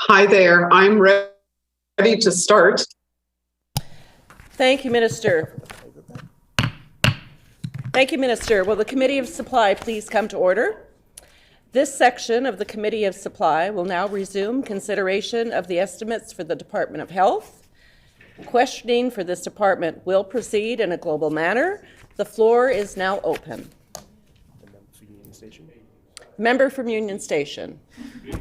Hi there, I'm ready to start. Thank you, Minister. Thank you, Minister. Will the Committee of Supply please come to order? This section of the Committee of Supply will now resume consideration of the estimates for the Department of Health. Questioning for this department will proceed in a global manner. The floor is now open. Member from Union Station.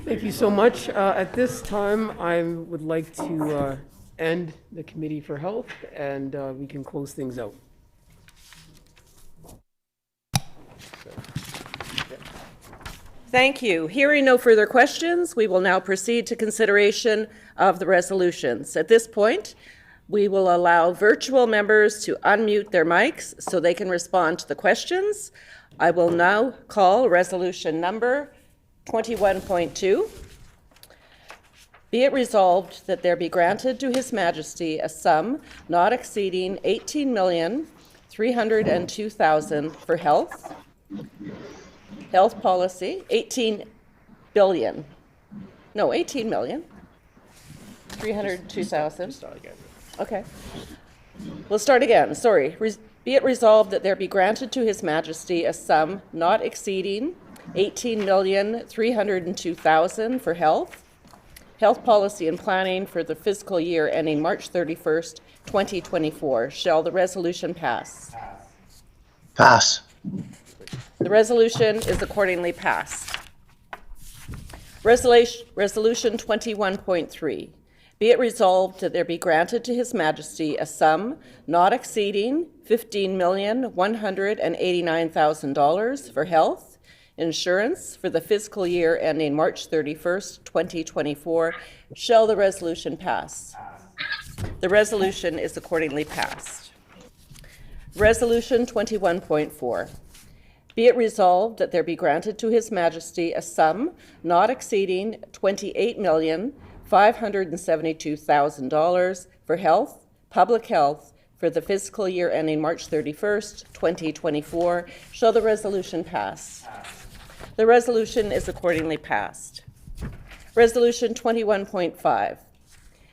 Thank you so much. At this time, I would like to end the Committee for Health, and we can close things out. Thank you. Hearing no further questions, we will now proceed to consideration of the resolutions. At this point, we will allow virtual members to unmute their mics so they can respond to the questions. I will now call resolution number 21.2. Be it resolved that there be granted to His Majesty a sum not exceeding $18,302,000 for health policy, 18 billion. No, 18 million. 302,000. Okay. We'll start again. Sorry. Be it resolved that there be granted to His Majesty a sum not exceeding $18,302,000 for health policy and planning for the fiscal year ending March 31st, 2024. Shall the resolution pass? Pass. The resolution is accordingly passed. Resolution 21.3. Be it resolved that there be granted to His Majesty a sum not exceeding $15,189,000 for health insurance for the fiscal year ending March 31st, 2024. Shall the resolution pass? The resolution is accordingly passed. Resolution 21.4. Be it resolved that there be granted to His Majesty a sum not exceeding $28,572,000 for health, public health, for the fiscal year ending March 31st, 2024. Shall the resolution pass? The resolution is accordingly passed. Resolution 21.5.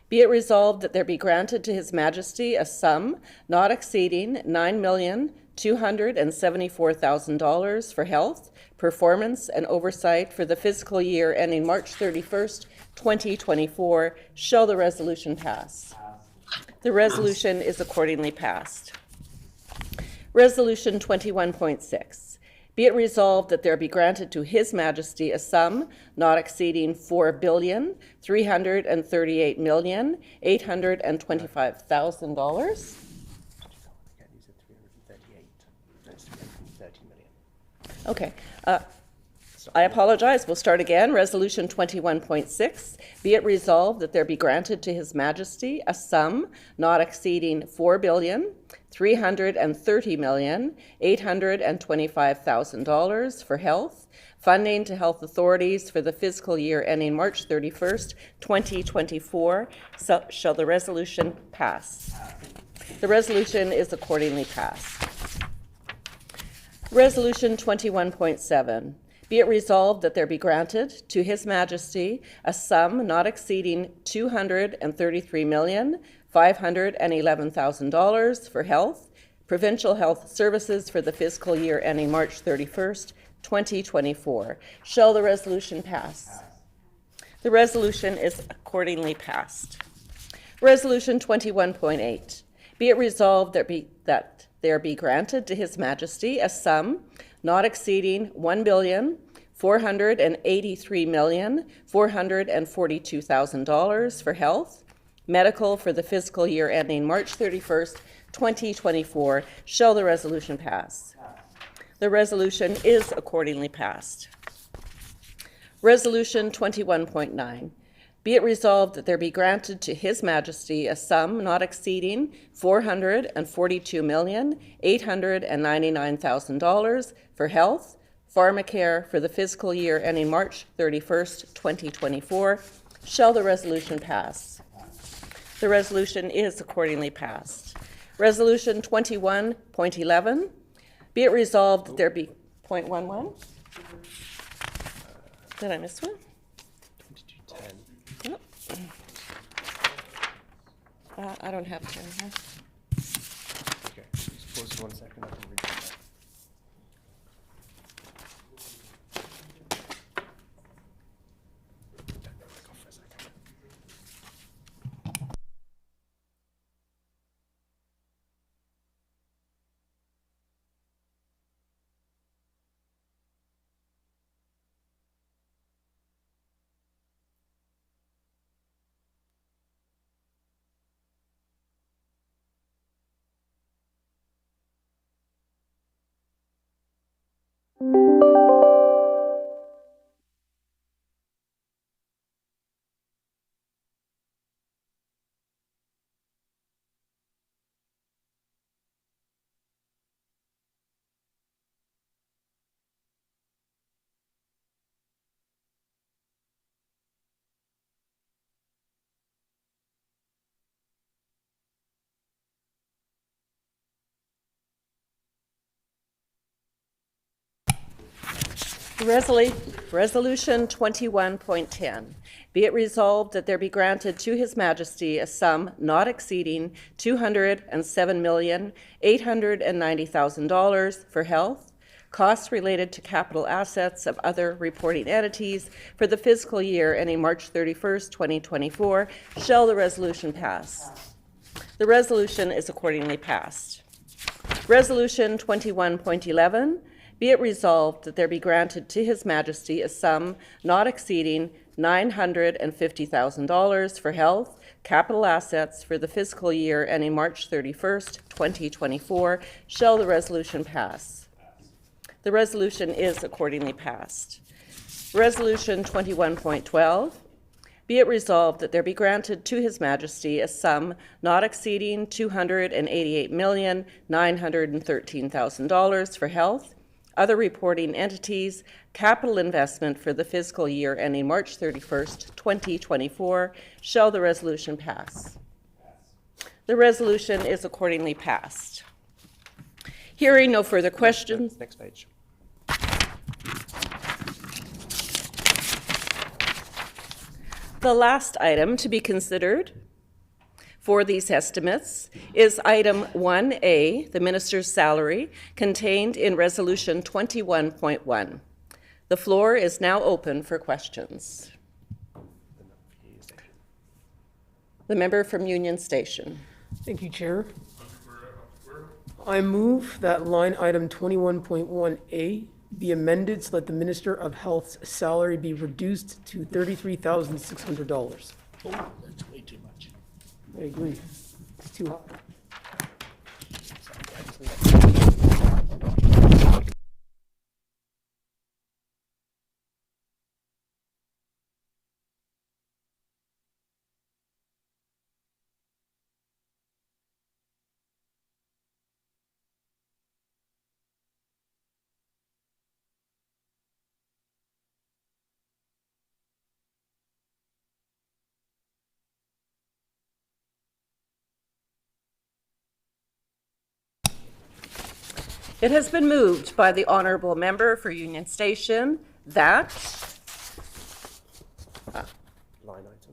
Be it resolved that there be granted to His Majesty a sum not exceeding $9,274,000 for health, performance, and oversight for the fiscal year ending March 31st, 2024. Shall the resolution pass? The resolution is accordingly passed. Resolution 21.6. Be it resolved that there be granted to His Majesty a sum not exceeding $4,338,825,000. Okay. I apologize. We'll start again. Resolution 21.6. Be it resolved that there be granted to His Majesty a sum not exceeding $4,330,825,000 for health, funding to health authorities for the fiscal year ending March 31st, 2024. So, shall the resolution pass? The resolution is accordingly passed. Resolution 21.7. Be it resolved that there be granted to His Majesty a sum not exceeding $233,511,000 for health, provincial health services for the fiscal year ending March 31st, 2024. Shall the resolution pass? The resolution is accordingly passed. Resolution 21.8. Be it resolved that there be granted to His Majesty a sum not exceeding $1,483,442,000 for health, medical for the fiscal year ending March 31st, 2024. Shall the resolution pass? The resolution is accordingly passed. Resolution 21.9. Be it resolved that there be granted to His Majesty a sum not exceeding $442,899,000 for health, pharmacare for the fiscal year ending March 31st, 2024. Shall the resolution pass? The resolution is accordingly passed. Resolution 21.11. Be it resolved that there be .11. Did I miss one? 2210. Yep. I don't have 10 here. Okay, just pause for 1 second. I can read that. Go for a second. Resolution 21.10. Be it resolved that there be granted to His Majesty a sum not exceeding $207,890,000 for health, costs related to capital assets of other reporting entities for the fiscal year ending March 31st, 2024. Shall the resolution pass? The resolution is accordingly passed. Resolution 21.11. Be it resolved that there be granted to His Majesty a sum not exceeding $950,000 for health, capital assets for the fiscal year ending March 31st, 2024. Shall the resolution pass? The resolution is accordingly passed. Resolution 21.12. Be it resolved that there be granted to His Majesty a sum not exceeding $288,913,000 for health, other reporting entities, capital investment for the fiscal year ending March 31st, 2024. Shall the resolution pass? The resolution is accordingly passed. Hearing no further questions. Next page. The last item to be considered for these estimates is item 1A, the minister's salary, contained in Resolution 21.1. The floor is now open for questions. The member from Union Station. Thank you, Chair. I move that line item 21.1A be amended so that the Minister of Health's salary be reduced to $33,600. That's way too much. I agree. It's too high. It has been moved by the honorable member for Union Station that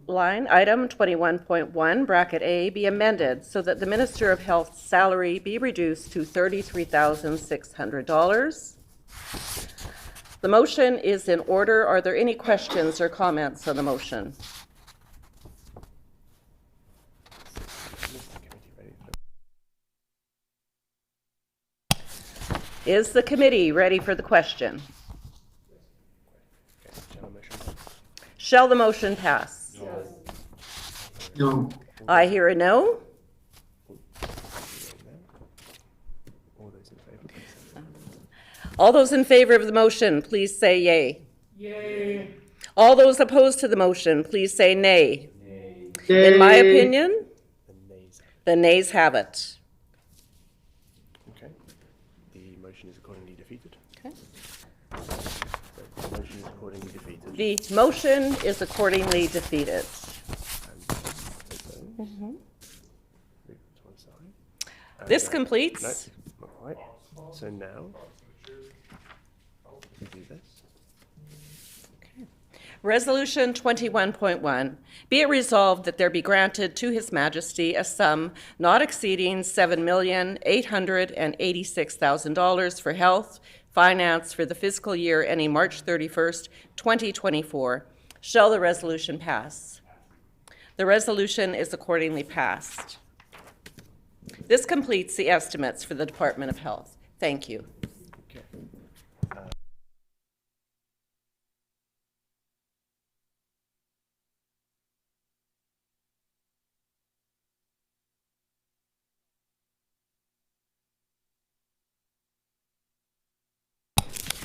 line item 21.1 bracket A be amended so that the Minister of Health's salary be reduced to $33,600. The motion is in order. Are there any questions or comments on the motion? Is the committee ready for the question? Shall the motion pass? No. I hear a no. All those in favor of the motion, please say yay. Yay. All those opposed to the motion, please say nay. Nay. In my opinion, the nays have it. Okay. The motion is accordingly defeated. Okay. The motion is accordingly defeated. The motion is accordingly defeated. Move to one side. This No, completes. not quite. So now we do this. Resolution 21.1, be it resolved that there be granted to His Majesty a sum not exceeding $7,886,000 for health, finance for the fiscal year ending March 31st, 2024. Shall the resolution pass? The resolution is accordingly passed. This completes the estimates for the Department of Health. Thank you. Okay.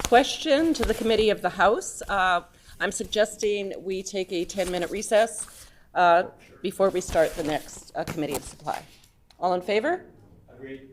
Question to the Committee of the House. I'm suggesting we take a 10-minute recess before we start the next Committee of Supply. All in favor? Agreed.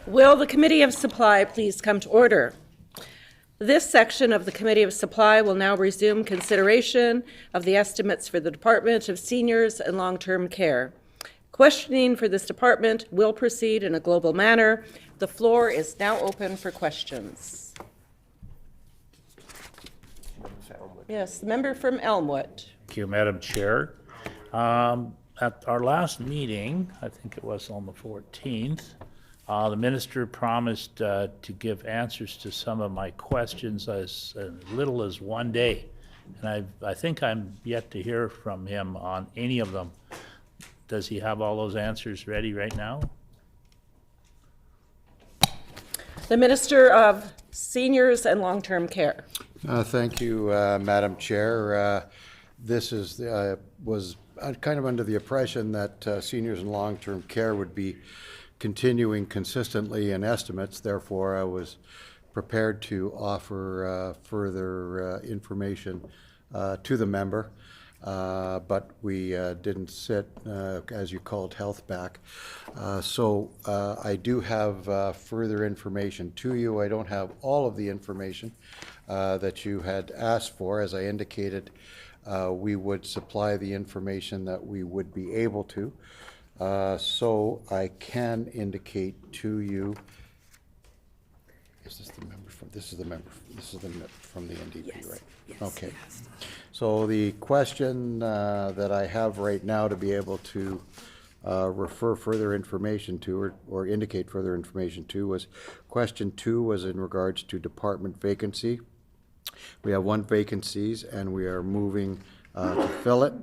Will the Committee of Supply please come to order? This section of the Committee of Supply will now resume consideration of the estimates for the Department of Seniors and Long-Term Care. Questioning for this department will proceed in a global manner. The floor is now open for questions. Yes, the member from Elmwood. Thank you, Madam Chair. At our last meeting, I think it was on the 14th, the minister promised to give answers to some of my questions as little as one day. And I think I'm yet to hear from him on any of them. Does he have all those answers ready right now? The Minister of Seniors and Long-Term Care. Thank you, Madam Chair. This was kind of under the impression that seniors and long-term care would be continuing consistently in estimates. Therefore, I was prepared to offer further information to the member. But we didn't sit, as you called, health back. So I do have further information to you. I don't have all of the information that you had asked for. As I indicated, we would supply the information that we would be able to. So I can indicate to you. Is this the member from? This is the member from the NDP, yes, right? Yes, okay. Yes. So the question that I have right now to be able to refer further information to or indicate further information to was question 2 was in regards to department vacancy. We have 1 vacancies and we are moving to fill it.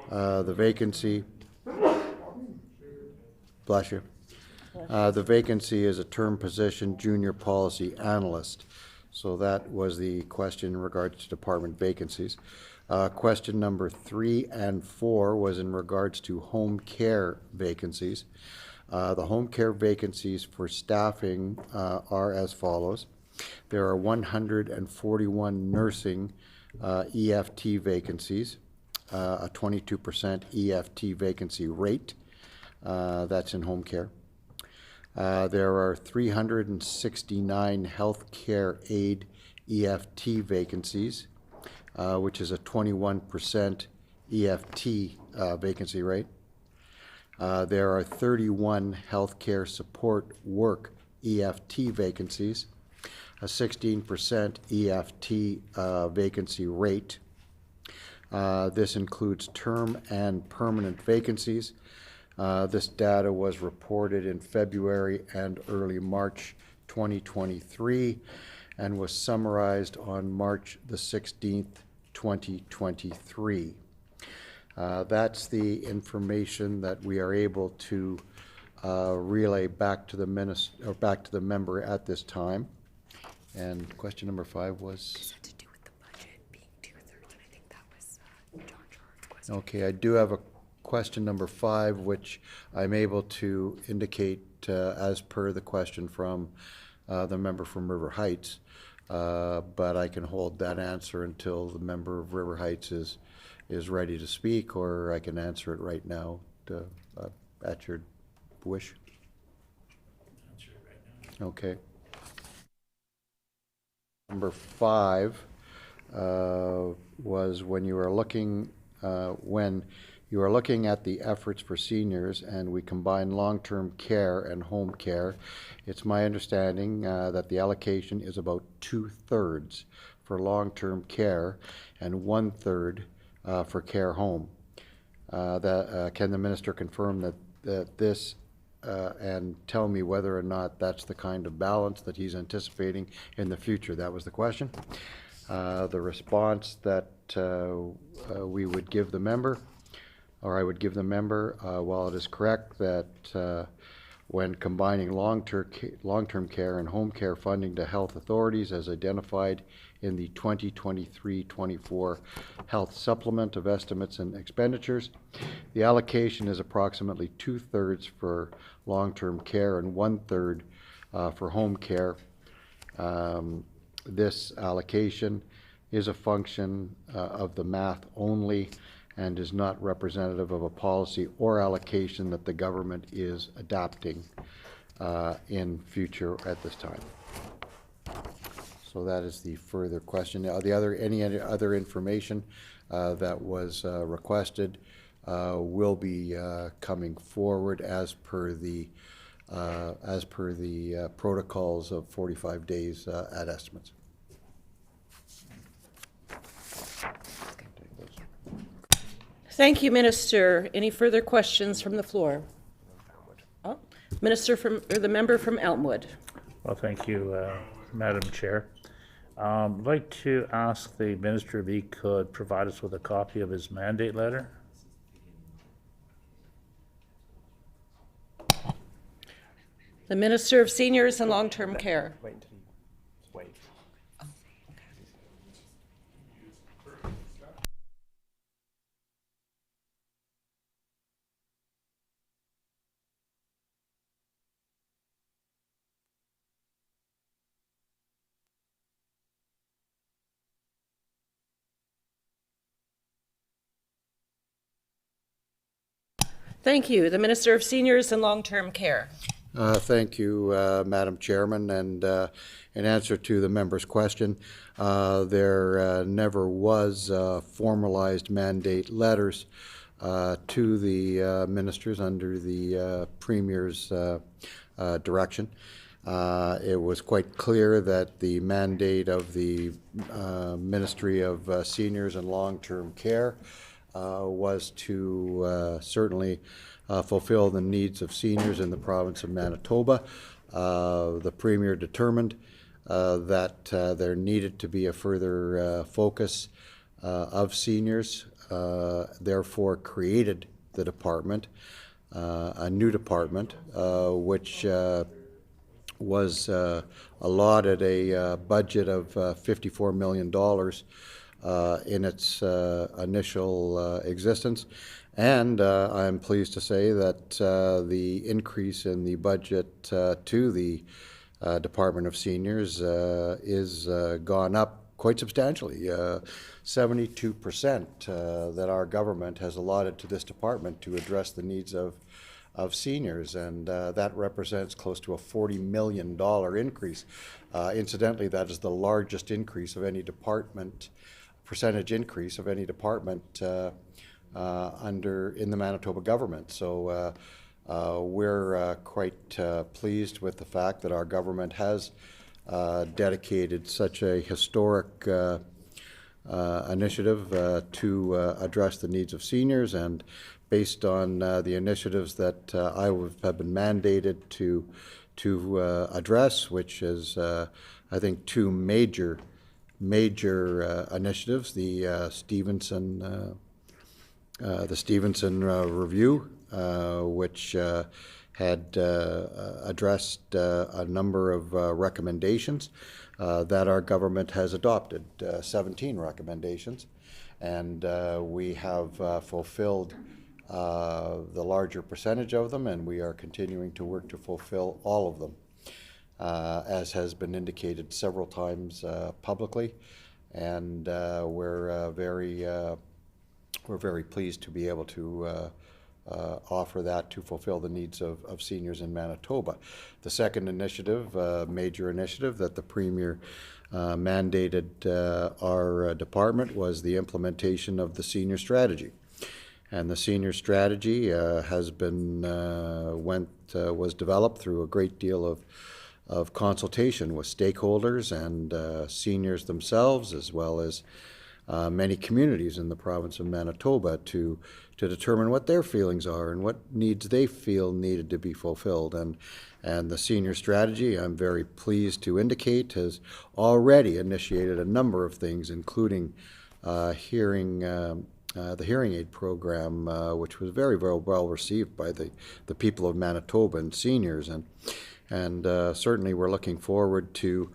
The vacancy, bless you. The vacancy is a term position, junior policy analyst. So that was the question in regards to department vacancies. Question number 3 and 4 was in regards to home care vacancies. The home care vacancies for staffing are as follows. There are 141 nursing EFT vacancies, a 22% EFT vacancy rate. That's in home care. There are 369 healthcare aid EFT vacancies, which is a 21% EFT vacancy rate. There are 31 healthcare support work EFT vacancies, a 16% EFT vacancy rate. This includes term and permanent vacancies. This data was reported in February and early March 2023 and was summarized on March the 16th, 2023. That's the information that we are able to relay back to the member at this time. And question number 5 was? To do with the budget being 2/3, and I think that was John Gerard's question. Okay, I do have a question number 5, which I'm able to indicate as per the question from the member from River Heights, but I can hold that answer until the member of River Heights is ready to speak, or I can answer it right now at your wish. Answer it right now. Okay. Number 5 was when you are looking at the efforts for seniors and we combine long-term care and home care, it's my understanding that the allocation is about 2/3 for long-term care and 1/3 for care home. Can the minister confirm that this and tell me whether or not that's the kind of balance that he's anticipating in the future? That was the question. The response that we would give the member, or I would give the member, while it is correct that when combining long-term care and home care funding to health authorities as identified in the 2023-24 health supplement of estimates and expenditures, the allocation is approximately 2/3 for long-term care and 1/3 for home care. This allocation is a function of the math only and is not representative of a policy or allocation that the government is adopting. in future at this time. So that is the further question. Now, any other information that was requested will be coming forward as per the protocols of 45 days at estimates. Thank you, Minister. Any further questions from the floor? Oh, the member from Elmwood. Well, thank you, Madam Chair. I'd like to ask the Minister if he could provide us with a copy of his mandate letter. The Minister of Seniors and Long-Term Care. Wait until you wait. Thank you. The Minister of Seniors and Long-Term Care. Thank you, Madam Chairman, and in answer to the member's question, there never was formalized mandate letters to the ministers under the Premier's direction. It was quite clear that the mandate of the Ministry of Seniors and Long-Term Care was to certainly fulfill the needs of seniors in the province of Manitoba. The Premier determined that there needed to be a further focus of seniors, therefore created the department, a new department, which was allotted a budget of $54 million in its initial existence. And I'm pleased to say that the increase in the budget to the Department of Seniors is gone up quite substantially. 72% that our government has allotted to this department to address the needs of seniors, and that represents close to a $40 million increase. Incidentally, that is the largest increase of any department, percentage increase of any department in the Manitoba government. So we're quite pleased with the fact that our government has dedicated such a historic initiative to address the needs of seniors, and based on the initiatives that I have been mandated to address, which is I think two major initiatives: the Stevenson Review, which had addressed a number of recommendations that our government has adopted, 17 recommendations, and we have fulfilled the larger percentage of them, and we are continuing to work to fulfill all of them, as has been indicated several times publicly, and we're very pleased to be able to offer that to fulfill the needs of seniors in Manitoba. The second initiative, major initiative that the Premier mandated our department, was the implementation of the senior strategy. And the senior strategy was developed through a great deal of consultation with stakeholders and seniors themselves, as well as many communities in the province of Manitoba, to determine what their feelings are and what needs they feel needed to be fulfilled. And the senior strategy, I'm very pleased to indicate, has already initiated a number of things, including the hearing aid program, which was very, very well received by the people of Manitoba and seniors. And certainly we're looking forward to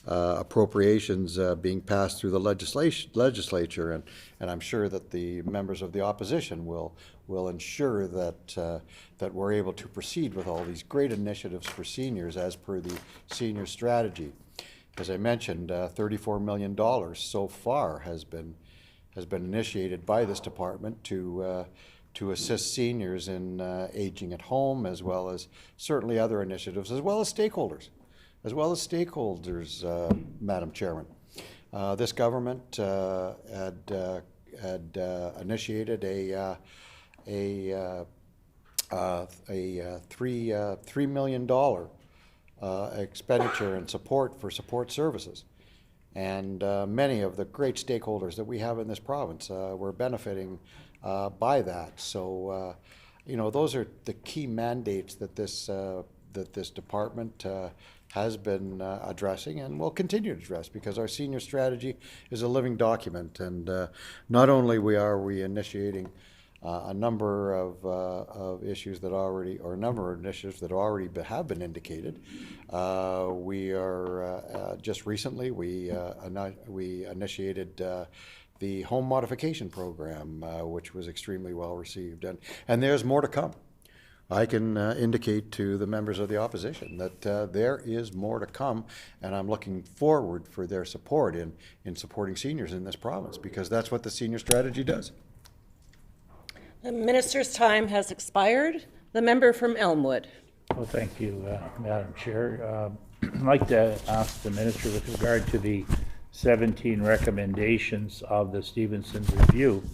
appropriations being passed through the legislature, and I'm sure that the members of the opposition will ensure that we're able to proceed with all these great initiatives for seniors as per the senior strategy. As I mentioned, $34 million so far has been initiated by this department to to assist seniors in aging at home, as well as certainly other initiatives, as well as stakeholders, Madam Chairman. This government had initiated a $3 million expenditure and support for support services. And many of the great stakeholders that we have in this province were benefiting by that. So, you know, those are the key mandates that this department has been addressing and will continue to address, because our senior strategy is a living document. And not only are we initiating a number of issues that already, or a number of initiatives that already have been indicated. We are just recently we initiated the home modification program, which was extremely well received, and there's more to come. I can indicate to the members of the opposition that there is more to come, and I'm looking forward for their support in supporting seniors in this province, because that's what the senior strategy does. The minister's time has expired. The member from Elmwood. Well, thank you, Madam Chair. I'd like to ask the minister with regard to the 17 recommendations of the Stevenson Review.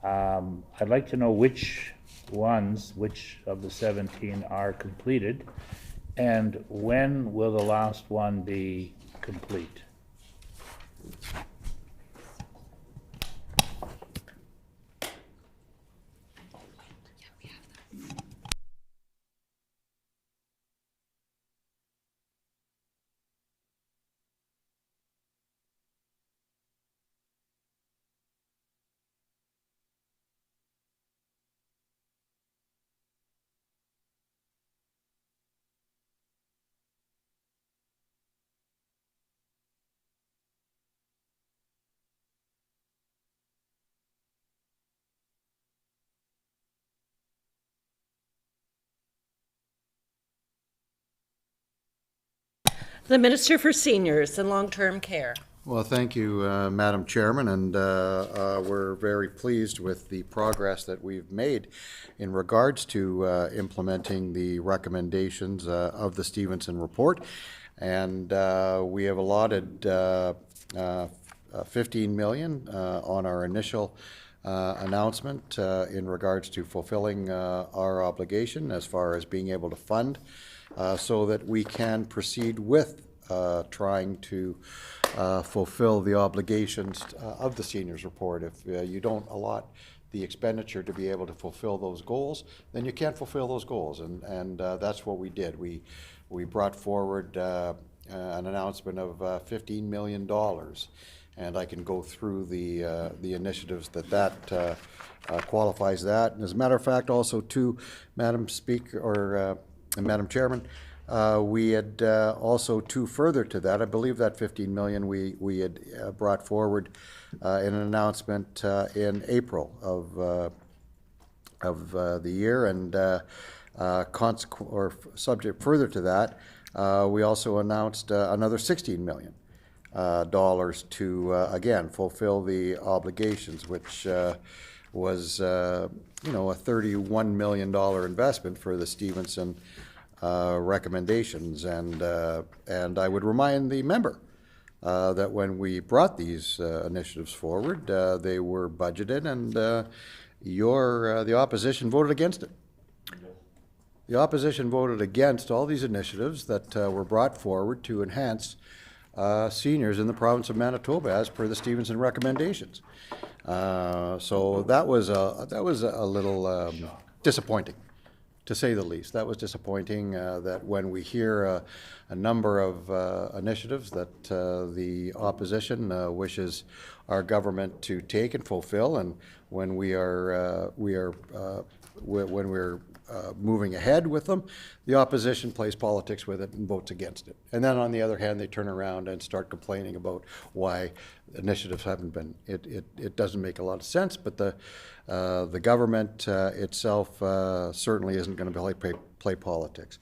I'd like to know which of the 17 are completed, and when will the last one be complete? The Minister for Seniors and Long-Term Care. Well, thank you, Madam Chairman, and we're very pleased with the progress that we've made in regards to implementing the recommendations of the Stevenson report. And we have allotted $15 million on our initial announcement in regards to fulfilling our obligation as far as being able to fund so that we can proceed with trying to fulfill the obligations of the seniors report. If you don't allot the expenditure to be able to fulfill those goals, then you can't fulfill those goals, and that's what we did. We brought forward an announcement of $15 million, and I can go through the initiatives that qualifies that. And as a matter of fact, also too, Madam Speaker, or Madam Chairman, we had also further to that. I believe that $15 million we had brought forward in an announcement in April of the year, and subject further to that, we also announced another $16 million to again fulfill the obligations, which was a $31 million investment for the Stevenson recommendations. And I would remind the member that when we brought these initiatives forward, they were budgeted, and the opposition voted against it. The opposition voted against all these initiatives that were brought forward to enhance seniors in the province of Manitoba as per the Stevenson recommendations. So that was a little disappointing, to say the least. That was disappointing that when we hear a number of initiatives that the opposition wishes our government to take and fulfill, and when we're moving ahead with them, the opposition plays politics with it and votes against it. And then on the other hand, they turn around and start complaining about why initiatives haven't been. It doesn't make a lot of sense, but the government itself certainly isn't going to play politics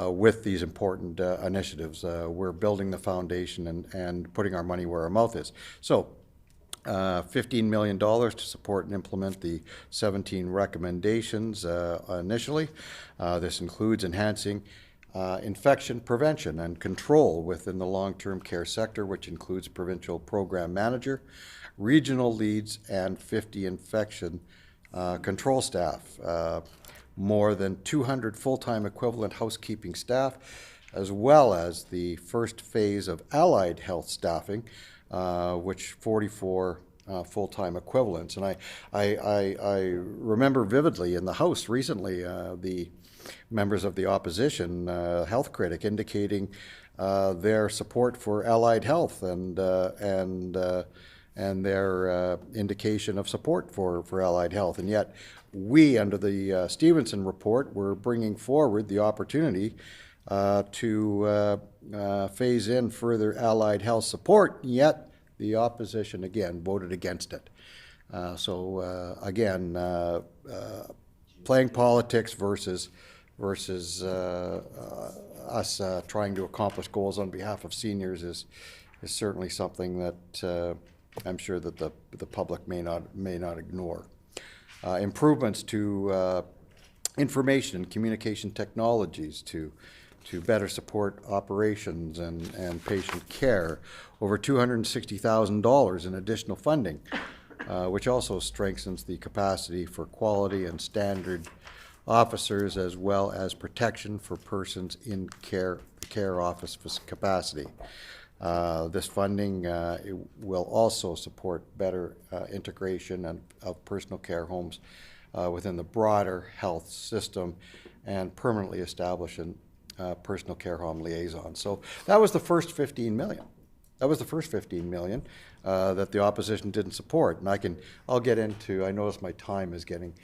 with these important initiatives. We're building the foundation and putting our money where our mouth is. So $15 million to support and implement the 17 recommendations initially. This includes enhancing infection prevention and control within the long-term care sector, which includes provincial program manager, regional leads, and 50 infection control staff. More than 200 full-time equivalent housekeeping staff, as well as the first phase of allied health staffing, which 44 full-time equivalents. And I remember vividly in the House recently the members of the opposition, Health Critic, indicating their support for allied health and their indication of support for allied health. And yet we, under the Stevenson report, were bringing forward the opportunity to phase in further allied health support, yet the opposition again voted against it. Again, playing politics versus us trying to accomplish goals on behalf of seniors is certainly something that I'm sure that the public may not ignore. Improvements to information and communication technologies to better support operations and patient care. Over $260,000 in additional funding, which also strengthens the capacity for quality and standard officers, as well as protection for persons in care office capacity. This funding will also support better integration of personal care homes within the broader health system and permanently establish a personal care home liaison. So that was the first $15 million. That was the first $15 million that the opposition didn't support. And I'll get into, I notice my time is getting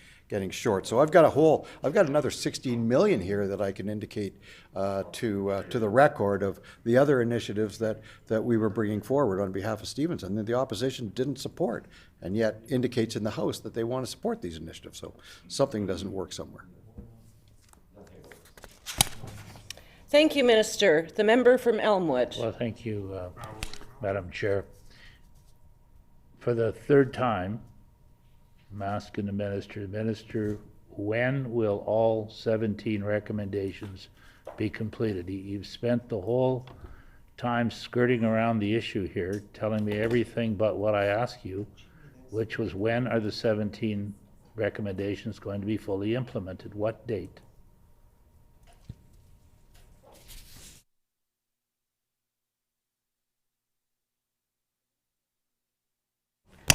short. So I've got another $16 million here that I can indicate to the record of the other initiatives that we were bringing forward on behalf of Stevenson that the opposition didn't support, and yet indicates in the House that they want to support these initiatives. So something doesn't work somewhere. Thank you, Minister. The member from Elmwood. Well, thank you, Madam Chair. For the third time, I'm asking the Minister, when will all 17 recommendations be completed? You've spent the whole time skirting around the issue here, telling me everything but what I asked you, which was when are the 17 recommendations going to be fully implemented? What date?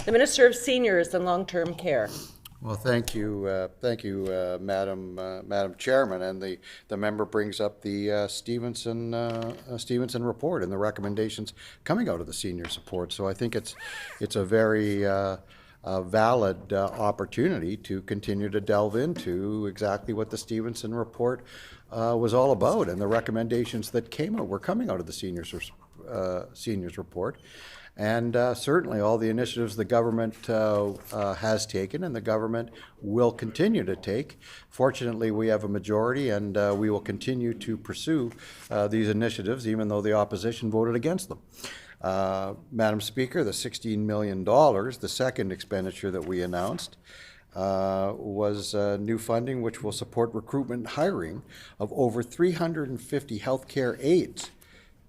The Minister of Seniors and Long-Term Care. Well, thank you, Madam Chairman, and the member brings up the Stevenson report and the recommendations coming out of the senior support. So I think it's a very valid opportunity to continue to delve into exactly what the Stevenson report was all about, and the recommendations that were coming out of the seniors report. And certainly all the initiatives the government has taken and the government will continue to take. Fortunately, we have a majority, and we will continue to pursue these initiatives even though the opposition voted against them. Madam Speaker, the $16 million, the second expenditure that we announced, was new funding which will support recruitment and hiring of over 350 healthcare aides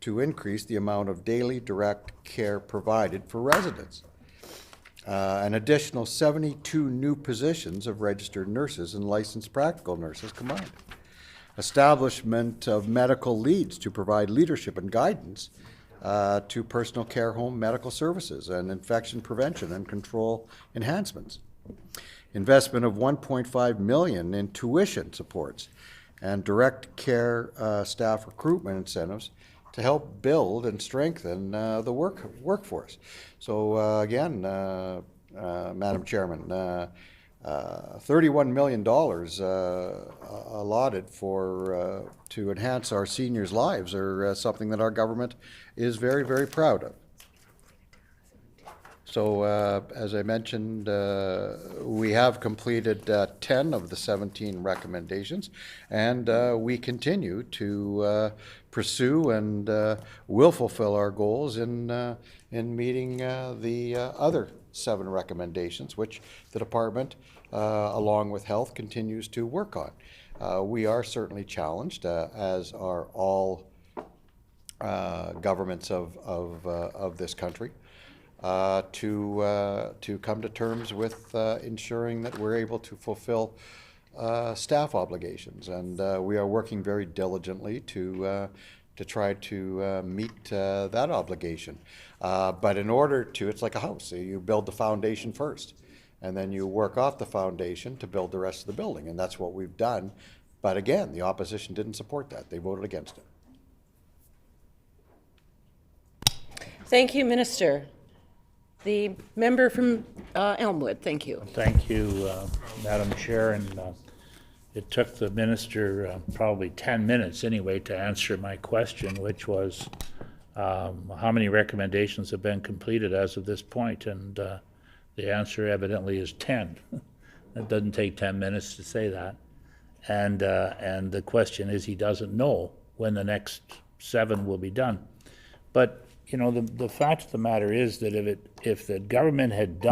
to increase the amount of daily direct care provided for residents. An additional 72 new positions of registered nurses and licensed practical nurses combined. Establishment of medical leads to provide leadership and guidance to personal care home medical services and infection prevention and control enhancements. Investment of $1.5 million in tuition supports and direct care staff recruitment incentives to help build and strengthen the workforce. So again, Madam Chairman, $31 million allotted to enhance our seniors' lives are something that our government is very, very proud of. So as I mentioned, we have completed 10 of the 17 recommendations, and we continue to pursue and will fulfill our goals in meeting the other 7 recommendations, which the department, along with health, continues to work on. We are certainly challenged, as are all governments of this country, to come to terms with ensuring that we're able to fulfill staff obligations, and we are working very diligently to try to meet that obligation. But in order to, it's like a house. So you build the foundation first, and then you work off the foundation to build the rest of the building, and that's what we've done. But again, the opposition didn't support that. They voted against it. Thank you, Minister. The member from Elmwood, thank you. Thank you, Madam Chair, and it took the minister probably 10 minutes anyway to answer my question, which was how many recommendations have been completed as of this point, and the answer evidently is 10. It doesn't take 10 minutes to say that, and the question is he doesn't know when the next 7 will be done. But you know, the fact of the matter is that if the government had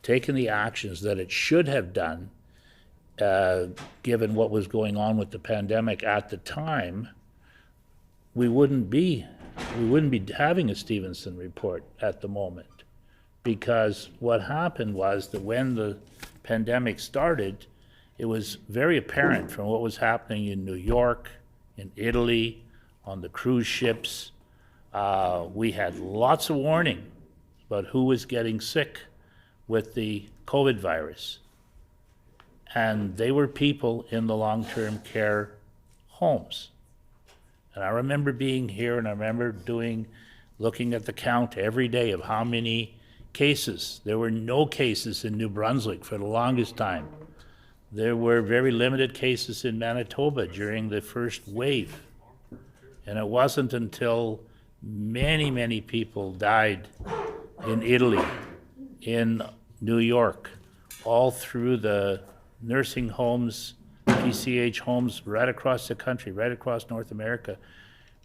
taken the actions that it should have done, given what was going on with the pandemic at the time, we wouldn't be having a Stevenson report at the moment. Because what happened was that when the pandemic started, it was very apparent from what was happening in New York, in Italy, on the cruise ships. We had lots of warning about who was getting sick with the COVID virus. And they were people in the long-term care homes. And I remember being here, and I remember looking at the count every day of how many cases. There were no cases in New Brunswick for the longest time. There were very limited cases in Manitoba during the first wave. And it wasn't until many, many people died in Italy, in New York, all through the nursing homes, PCH homes, right across the country, right across North America.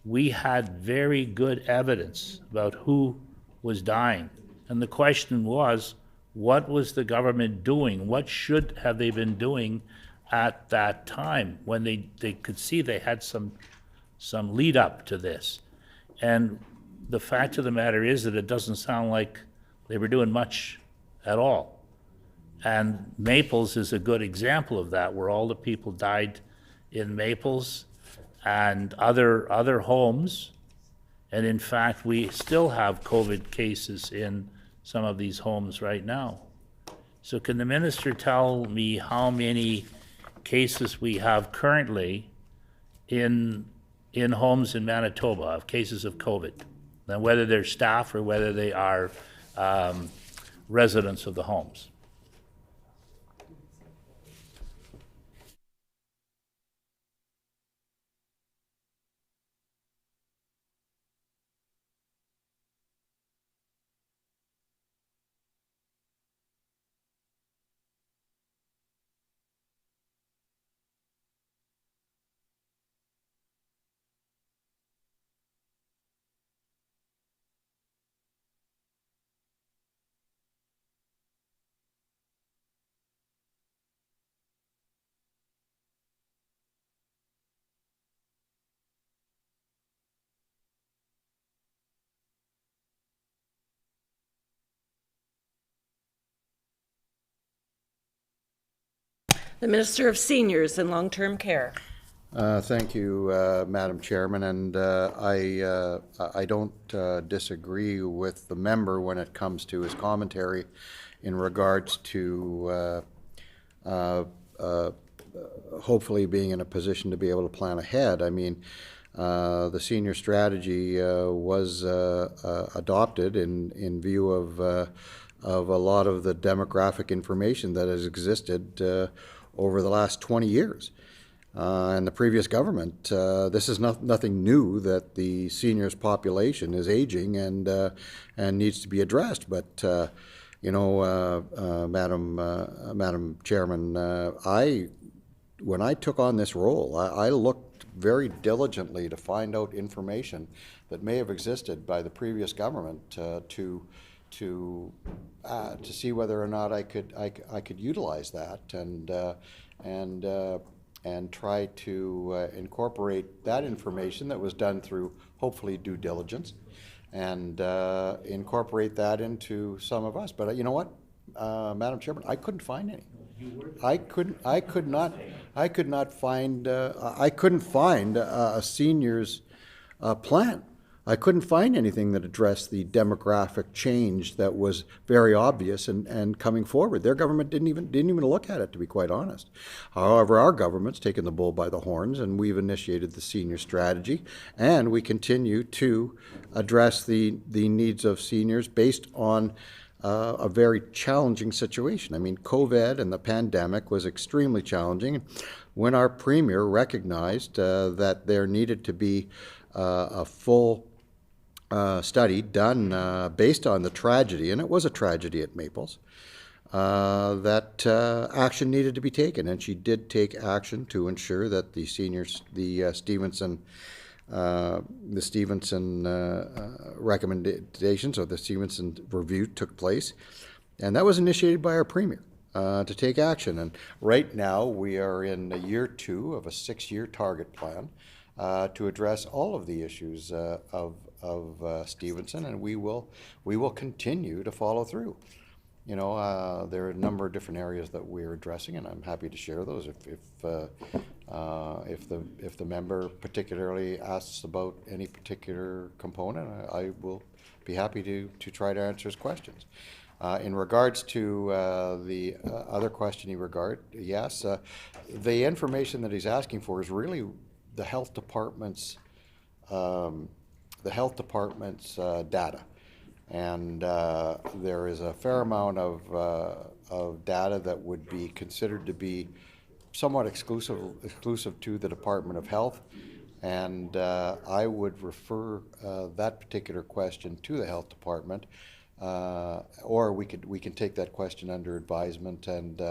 We had very good evidence about who was dying. And the question was, what was the government doing? What should have they been doing at that time when they could see they had some lead up to this? And the fact of the matter is that it doesn't sound like they were doing much at all. And Maples is a good example of that, where all the people died in Maples and other homes. And in fact, we still have COVID cases in some of these homes right now. So can the minister tell me how many cases we have currently in homes in Manitoba of cases of COVID, and whether they're staff or whether they are residents of the homes? The Minister of Seniors and Long-Term Care. Thank you, Madam Chairman, and I don't disagree with the member when it comes to his commentary in regards to hopefully being in a position to be able to plan ahead. I mean, the senior strategy was adopted in view of a lot of the demographic information that has existed over the last 20 years. And the previous government, this is nothing new, that the seniors population is aging and needs to be addressed. But you know, Madam Chairman, when I took on this role, I looked very diligently to find out information that may have existed by the previous government to to see whether or not I could utilize that and try to incorporate that information that was done through hopefully due diligence, and incorporate that into some of us. But you know what, Madam Chairman, I couldn't find any. I couldn't find a seniors plan. I couldn't find anything that addressed the demographic change that was very obvious and coming forward. Their government didn't even look at it, to be quite honest. However, our government's taken the bull by the horns, and we've initiated the senior strategy, and we continue to address the needs of seniors based on a very challenging situation. I mean, COVID and the pandemic was extremely challenging. When our Premier recognized that there needed to be a full study done based on the tragedy, and it was a tragedy at Maples, that action needed to be taken, and she did take action to ensure that the seniors, the Stevenson recommendations, or the Stevenson review, took place, and that was initiated by our Premier to take action. And right now we are in year 2 of a 6-year target plan to address all of the issues of Stevenson, and we will continue to follow through. You know, there are a number of different areas that we're addressing, and I'm happy to share those if the member particularly asks about any particular component. I will be happy to try to answer his questions. In regards to the other question yes, the information that he's asking for is really the health department's data. And there is a fair amount of data that would be considered to be somewhat exclusive to the Department of Health, and I would refer that particular question to the Health Department, or we can take that question under advisement and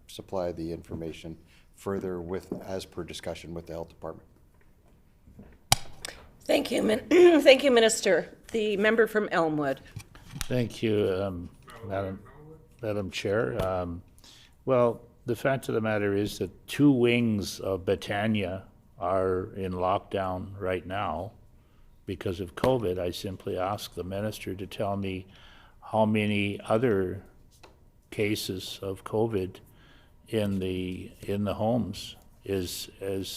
supply the information further as per discussion with the Health Department. Thank you, thank you, Minister. The member from Elmwood. Thank you, Madam Chair. Well, the fact of the matter is that 2 wings of Betania are in lockdown right now because of COVID. I simply asked the minister to tell me how many other cases of COVID in the homes is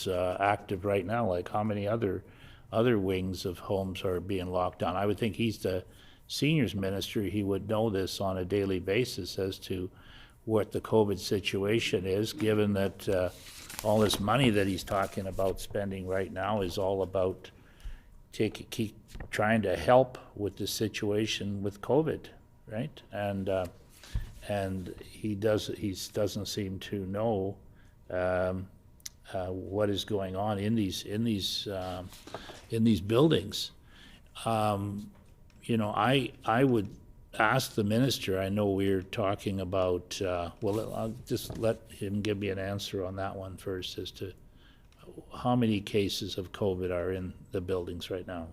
active right now. Like, how many other wings of homes are being locked down? I would think he's the seniors minister. He would know this on a daily basis as to what the COVID situation is, given that all this money that he's talking about spending right now is all about keep trying to help with the situation with COVID, right? And he doesn't seem to know what is going on in these buildings. You know, I would ask the minister. I know we're talking about. Well, I'll just let him give me an answer on that one first, as to how many cases of COVID are in the buildings right now.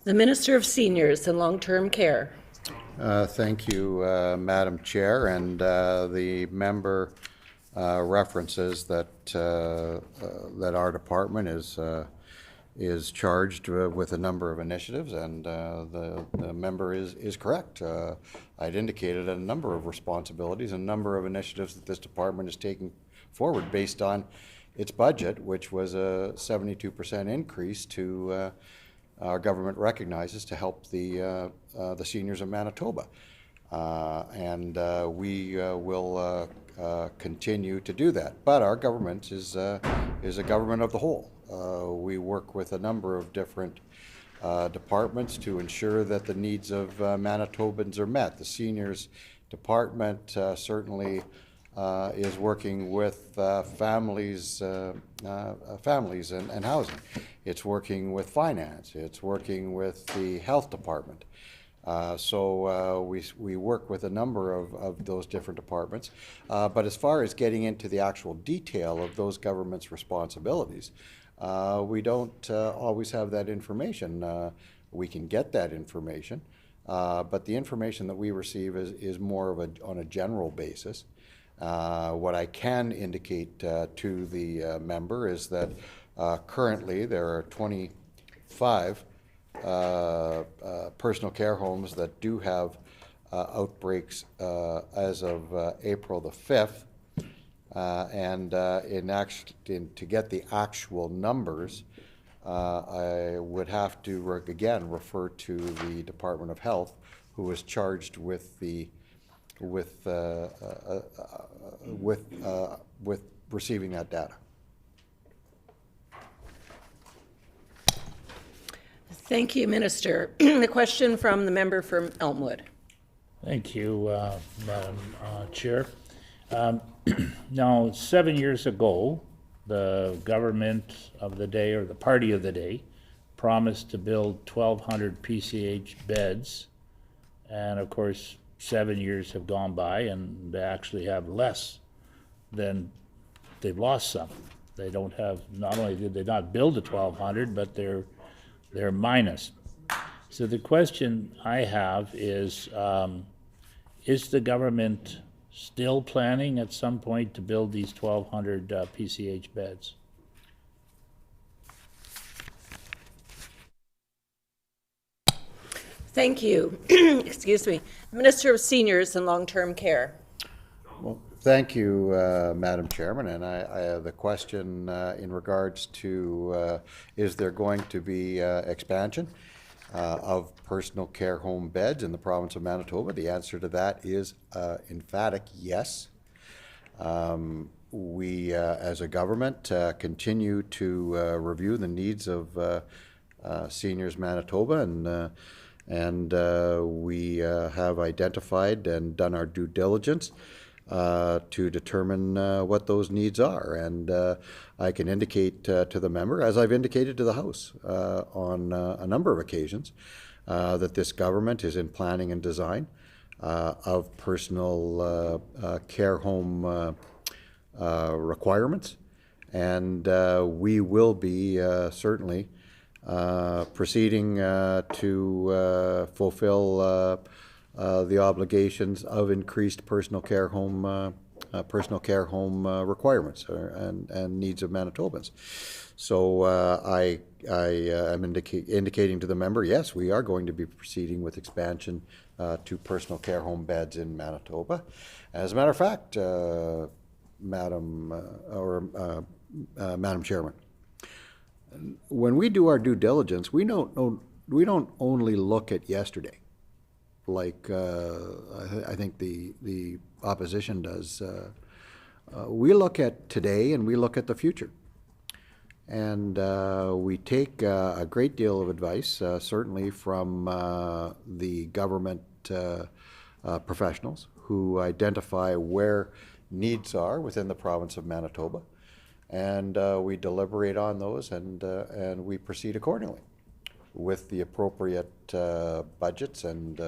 The Minister of Seniors and Long-Term Care. Thank you, Madam Chair, and the member references that our department is charged with a number of initiatives, and the member is correct. I'd indicated a number of responsibilities, a number of initiatives that this department is taking forward based on its budget, which was a 72% increase to our government recognizes to help the seniors of Manitoba. We will continue to do that. But our government is a government of the whole. We work with a number of different departments to ensure that the needs of Manitobans are met. The seniors department certainly is working with families and housing. It's working with finance. It's working with the health department. We work with a number of those different departments. But as far as getting into the actual detail of those governments' responsibilities, we don't always have that information. We can get that information, but the information that we receive is more of on a general basis. What I can indicate to the member is that currently there are 25 personal care homes that do have outbreaks as of April the 5th. To get the actual numbers, I would have to again refer to the Department of Health, who is charged with receiving that data. Thank you, Minister. The question from the member from Elmwood. Thank you, Madam Chair. Now, 7 years ago, the government of the day, or the party of the day, promised to build 1,200 PCH beds. And of course, 7 years have gone by and they actually have less than, they've lost some. They don't have, not only did they not build the 1,200, but they're minus. So the question I have is the government still planning at some point to build these 1,200 PCH beds? Thank you. Excuse me. Minister of Seniors and Long-Term Care. Well, thank you, Madam Chairman. And the question in regards to is there going to be expansion of personal care home beds in the province of Manitoba? The answer to that is emphatic yes. We, as a government, continue to review the needs of seniors Manitoba, and we have identified and done our due diligence to determine what those needs are. And I can indicate to the member, as I've indicated to the House on a number of occasions, that this government is in planning and design of personal care home requirements. And we will be certainly proceeding to fulfill the obligations of increased personal care home requirements and needs of Manitobans. So I am indicating to the member, yes, we are going to be proceeding with expansion to personal care home beds in Manitoba. As a matter of fact, Madam Chairman, when we do our due diligence, we don't only look at yesterday, like I think the opposition does. We look at today and we look at the future. And we take a great deal of advice, certainly from the government professionals who identify where needs are within the province of Manitoba. And we deliberate on those and we proceed accordingly with the appropriate budgets and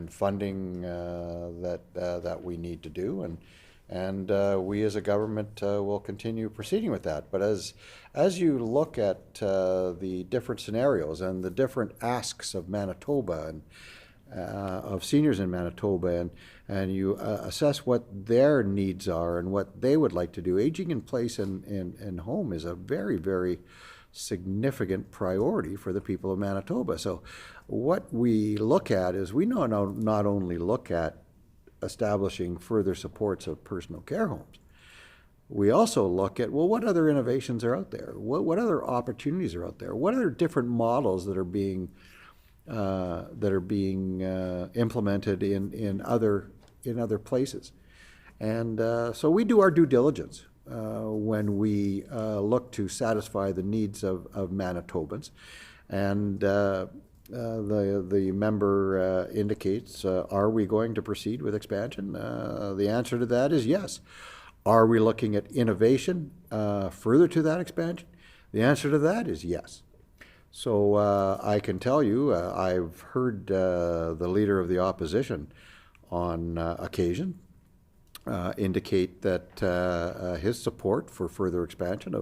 funding that we need to do, and we as a government will continue proceeding with that. But as you look at the different scenarios and the different asks of Manitoba and of seniors in Manitoba, and you assess what their needs are and what they would like to do, aging in place and home is a very, very significant priority for the people of Manitoba. So what we look at is we not only look at establishing further supports of personal care homes, we also look at, well, what other innovations are out there? What other opportunities are out there? What other different models that are being implemented in other places? And so we do our due diligence when we look to satisfy the needs of Manitobans. And the member indicates, are we going to proceed with expansion? The answer to that is yes. Are we looking at innovation further to that expansion? The answer to that is yes. So I can tell you, I've heard the Leader of the Opposition on occasion indicate that his support for further expansion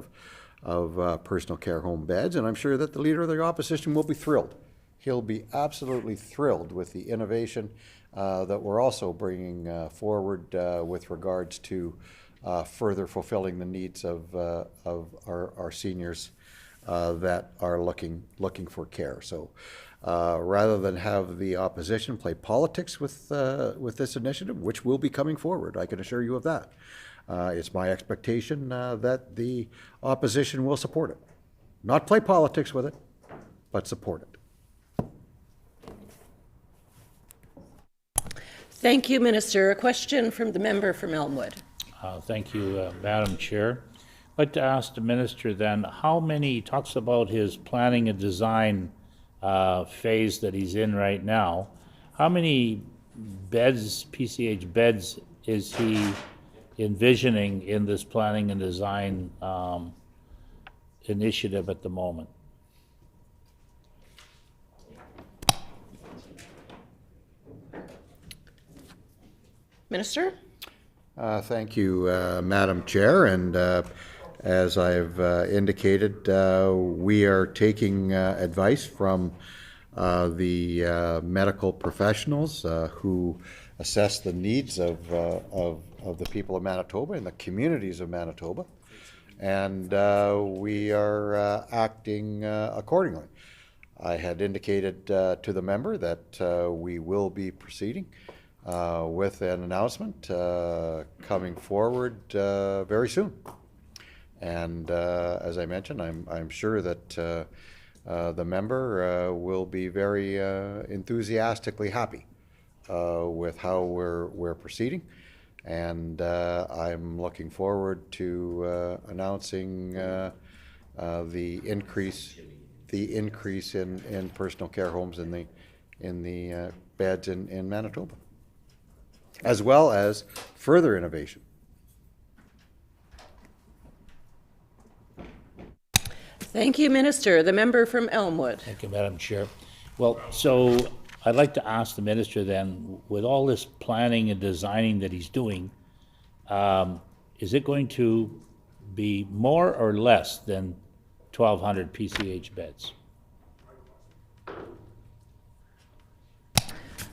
of personal care home beds, and I'm sure that the Leader of the Opposition will be thrilled. He'll be absolutely thrilled with the innovation that we're also bringing forward with regards to further fulfilling the needs of our seniors that are looking for care. So rather than have the opposition play politics with this initiative, which will be coming forward, I can assure you of that, it's my expectation that the opposition will support it. Not play politics with it, but support it. Thank you, Minister. A question from the member from Elmwood. Thank you, Madam Chair. I'd like to ask the minister then, how many, he talks about his planning and design phase that he's in right now. How many beds, PCH beds, is he envisioning in this planning and design initiative at the moment? Minister? Thank you, Madam Chair, and as I've indicated, we are taking advice from the medical professionals who assess the needs of the people of Manitoba and the communities of Manitoba, and we are acting accordingly. I had indicated to the member that we will be proceeding with an announcement coming forward very soon. And as I mentioned, I'm sure that the member will be very enthusiastically happy with how we're proceeding. And I'm looking forward to announcing the increase in personal care homes in the beds in Manitoba, as well as further innovation. Thank you, Minister. The member from Elmwood. Thank you, Madam Chair. Well, so I'd like to ask the minister then, with all this planning and designing that he's doing, is it going to be more or less than 1,200 PCH beds?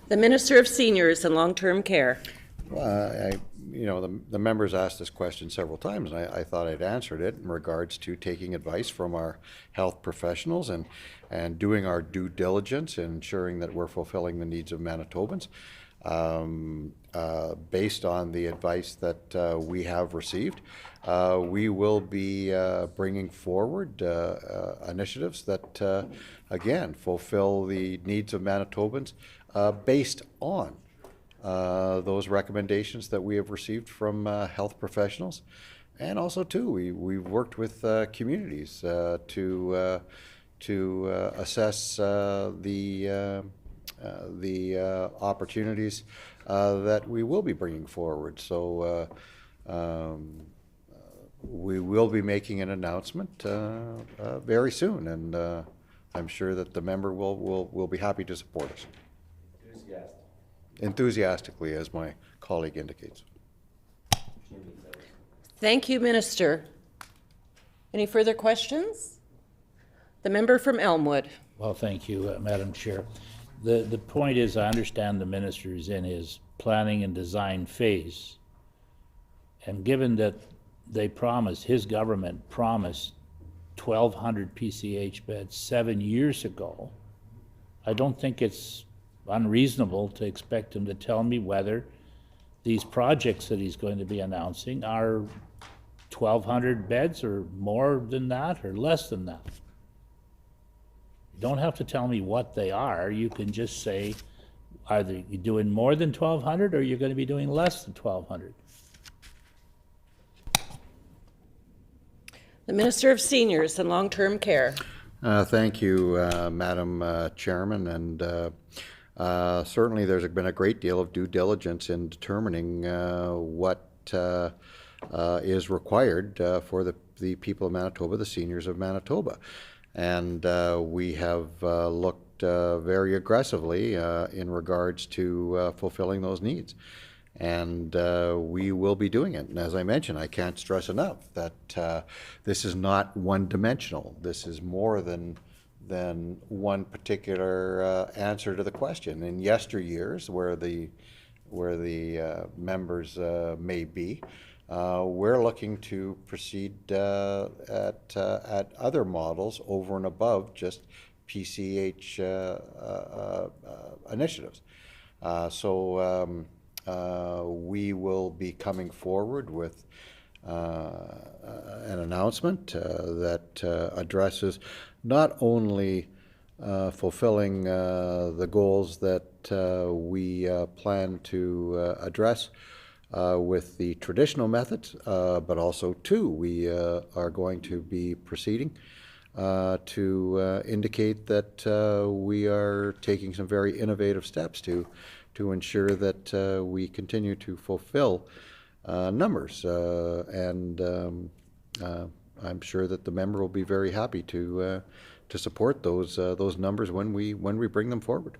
The Minister of Seniors and Long-Term Care. The members asked this question several times, and I thought I'd answered it in regards to taking advice from our health professionals and doing our due diligence, ensuring that we're fulfilling the needs of Manitobans. Based on the advice that we have received, we will be bringing forward initiatives that, again, fulfill the needs of Manitobans based on those recommendations that we have received from health professionals. And also, too, we've worked with communities to assess the opportunities that we will be bringing forward. So we will be making an announcement very soon, and I'm sure that the member will be happy to support us. Enthusiastically, as my colleague indicates. Thank you, Minister. Any further questions? The member from Elmwood. Well, thank you, Madam Chair. The point is, I understand the minister is in his planning and design phase. And given that his government promised 1,200 PCH beds 7 years ago, I don't think it's unreasonable to expect him to tell me whether these projects that he's going to be announcing are 1,200 beds or more than that or less than that. You don't have to tell me what they are. You can just say, either you're doing more than 1,200 or you're going to be doing less than 1,200. The Minister of Seniors and Long-Term Care. Thank you, Madam Chairman, and certainly there's been a great deal of due diligence in determining what is required for the people of Manitoba, the seniors of Manitoba. And we have looked very aggressively in regards to fulfilling those needs. And we will be doing it. And as I mentioned, I can't stress enough that this is not one-dimensional. This is more than one particular answer to the question. In yesteryears, where the members may be, we're looking to proceed at other models over and above just PCH initiatives. We will be coming forward with an announcement that addresses not only fulfilling the goals that we plan to address with the traditional methods, but also, too, we are going to be proceeding to indicate that we are taking some very innovative steps to ensure that we continue to fulfill numbers. I'm sure that the member will be very happy to support those numbers when we bring them forward.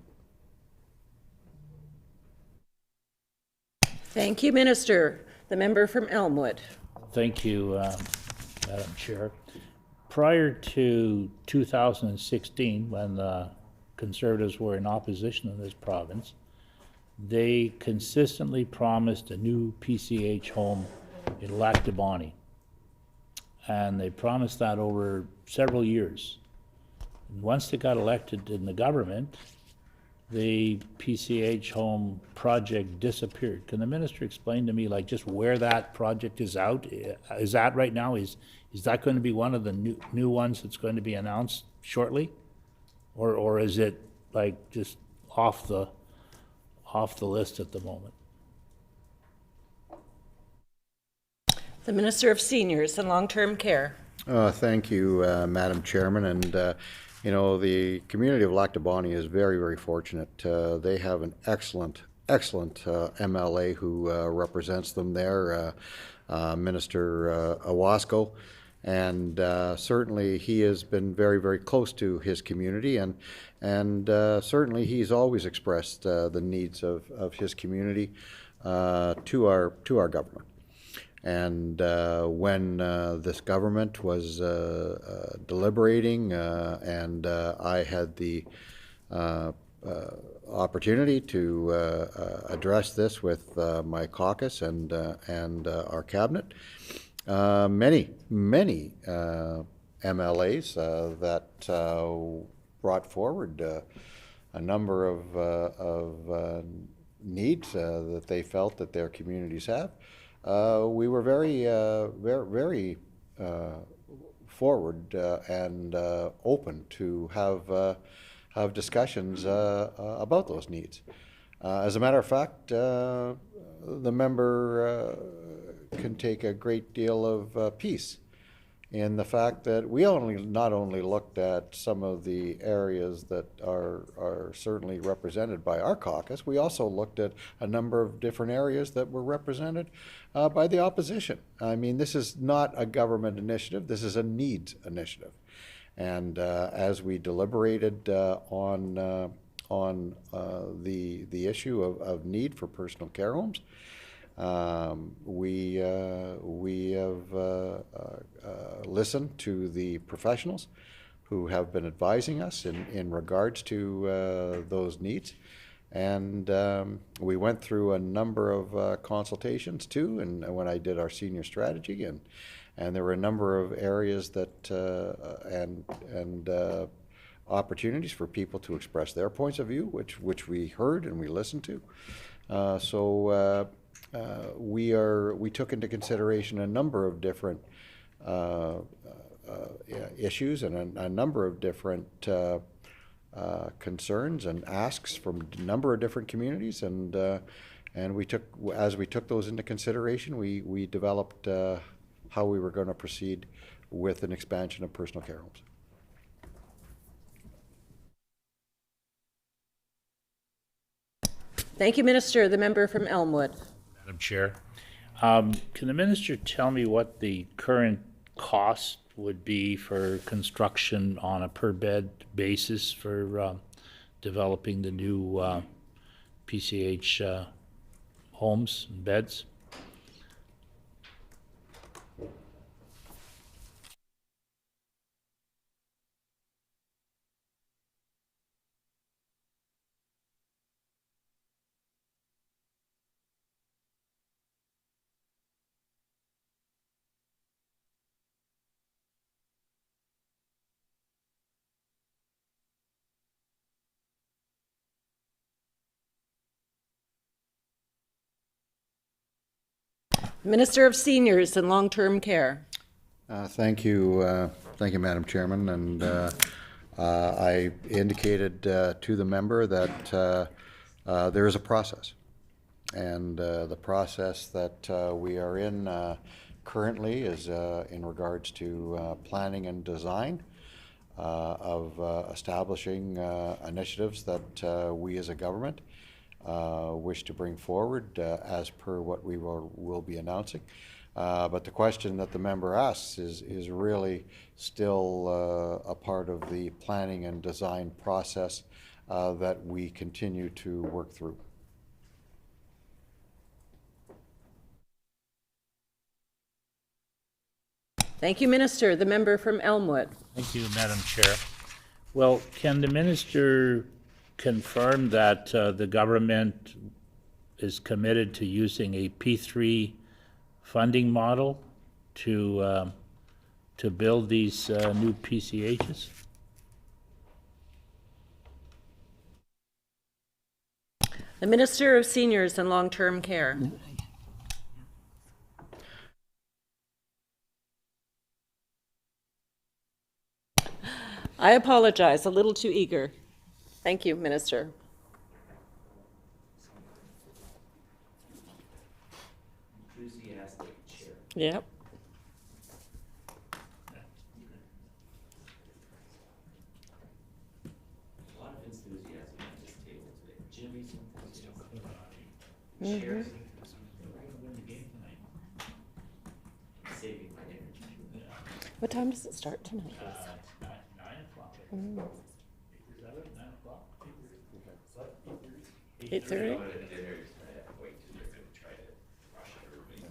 Thank you, Minister. The member from Elmwood. Thank you, Madam Chair. Prior to 2016, when the Conservatives were in opposition in this province, they consistently promised a new PCH home in Lac du Bonnet. And they promised that over several years. And once they got elected in the government, the PCH home project disappeared. Can the minister explain to me, like, just where that project is at right now? Is that going to be one of the new ones that's going to be announced shortly? Or is it, like, just off the list at the moment? The Minister of Seniors and Long-Term Care. Thank you, Madam Chairman. And you know, the community of Lac du Bonnet is very, very fortunate. They have an excellent MLA who represents them there, Minister Owasco. And certainly he has been very, very close to his community, and certainly he's always expressed the needs of his community to our government. And when this government was deliberating, and I had the opportunity to address this with my caucus and our cabinet, many MLAs that brought forward a number of needs that they felt that their communities have. We were very forward and open to have discussions about those needs. As a matter of fact, the member can take a great deal of peace in the fact that we not only looked at some of the areas that are certainly represented by our caucus, we also looked at a number of different areas that were represented by the opposition. I mean, this is not a government initiative, this is a needs initiative. And as we deliberated on the issue of need for personal care homes, we have listened to the professionals who have been advising us in regards to those needs, And we went through a number of consultations too, and when I did our senior strategy, and there were a number of areas that and opportunities for people to express their points of view, which we heard and we listened to. We took into consideration a number of different issues and a number of different concerns and asks from a number of different communities, and as we took those into consideration, we developed how we were going to proceed with an expansion of personal care homes. Thank you, Minister. The member from Elmwood. Madam Chair, can the minister tell me what the current cost would be for construction on a per-bed basis for developing the new PCH homes and beds? Minister of Seniors and Long-Term Care. Thank you, Madam Chairman, and I indicated to the member that there is a process, and the process that we are in currently is in regards to planning and design of establishing initiatives that we as a government wish to bring forward as per what we will be announcing. But the question that the member asks is really still a part of the planning and design process that we continue to work through. Thank you, Minister. The member from Elmwood. Thank you, Madam Chair. Well, can the minister confirm that the government is committed to using a P3 funding model to build these new PCHs? The Minister of Seniors and Long-Term Care. I apologize, a little too eager. Thank you, Minister. Enthusiastic chair. Yep. A lot of enthusiasm at this table today. Jimmy's enthusiasm. Chair's enthusiasm. Saving my energy. What time does it start tonight? 9 o'clock. Mm. Is that it, 9 o'clock? 8:30? Dinner tonight, I'm way too early to try to rush everybody.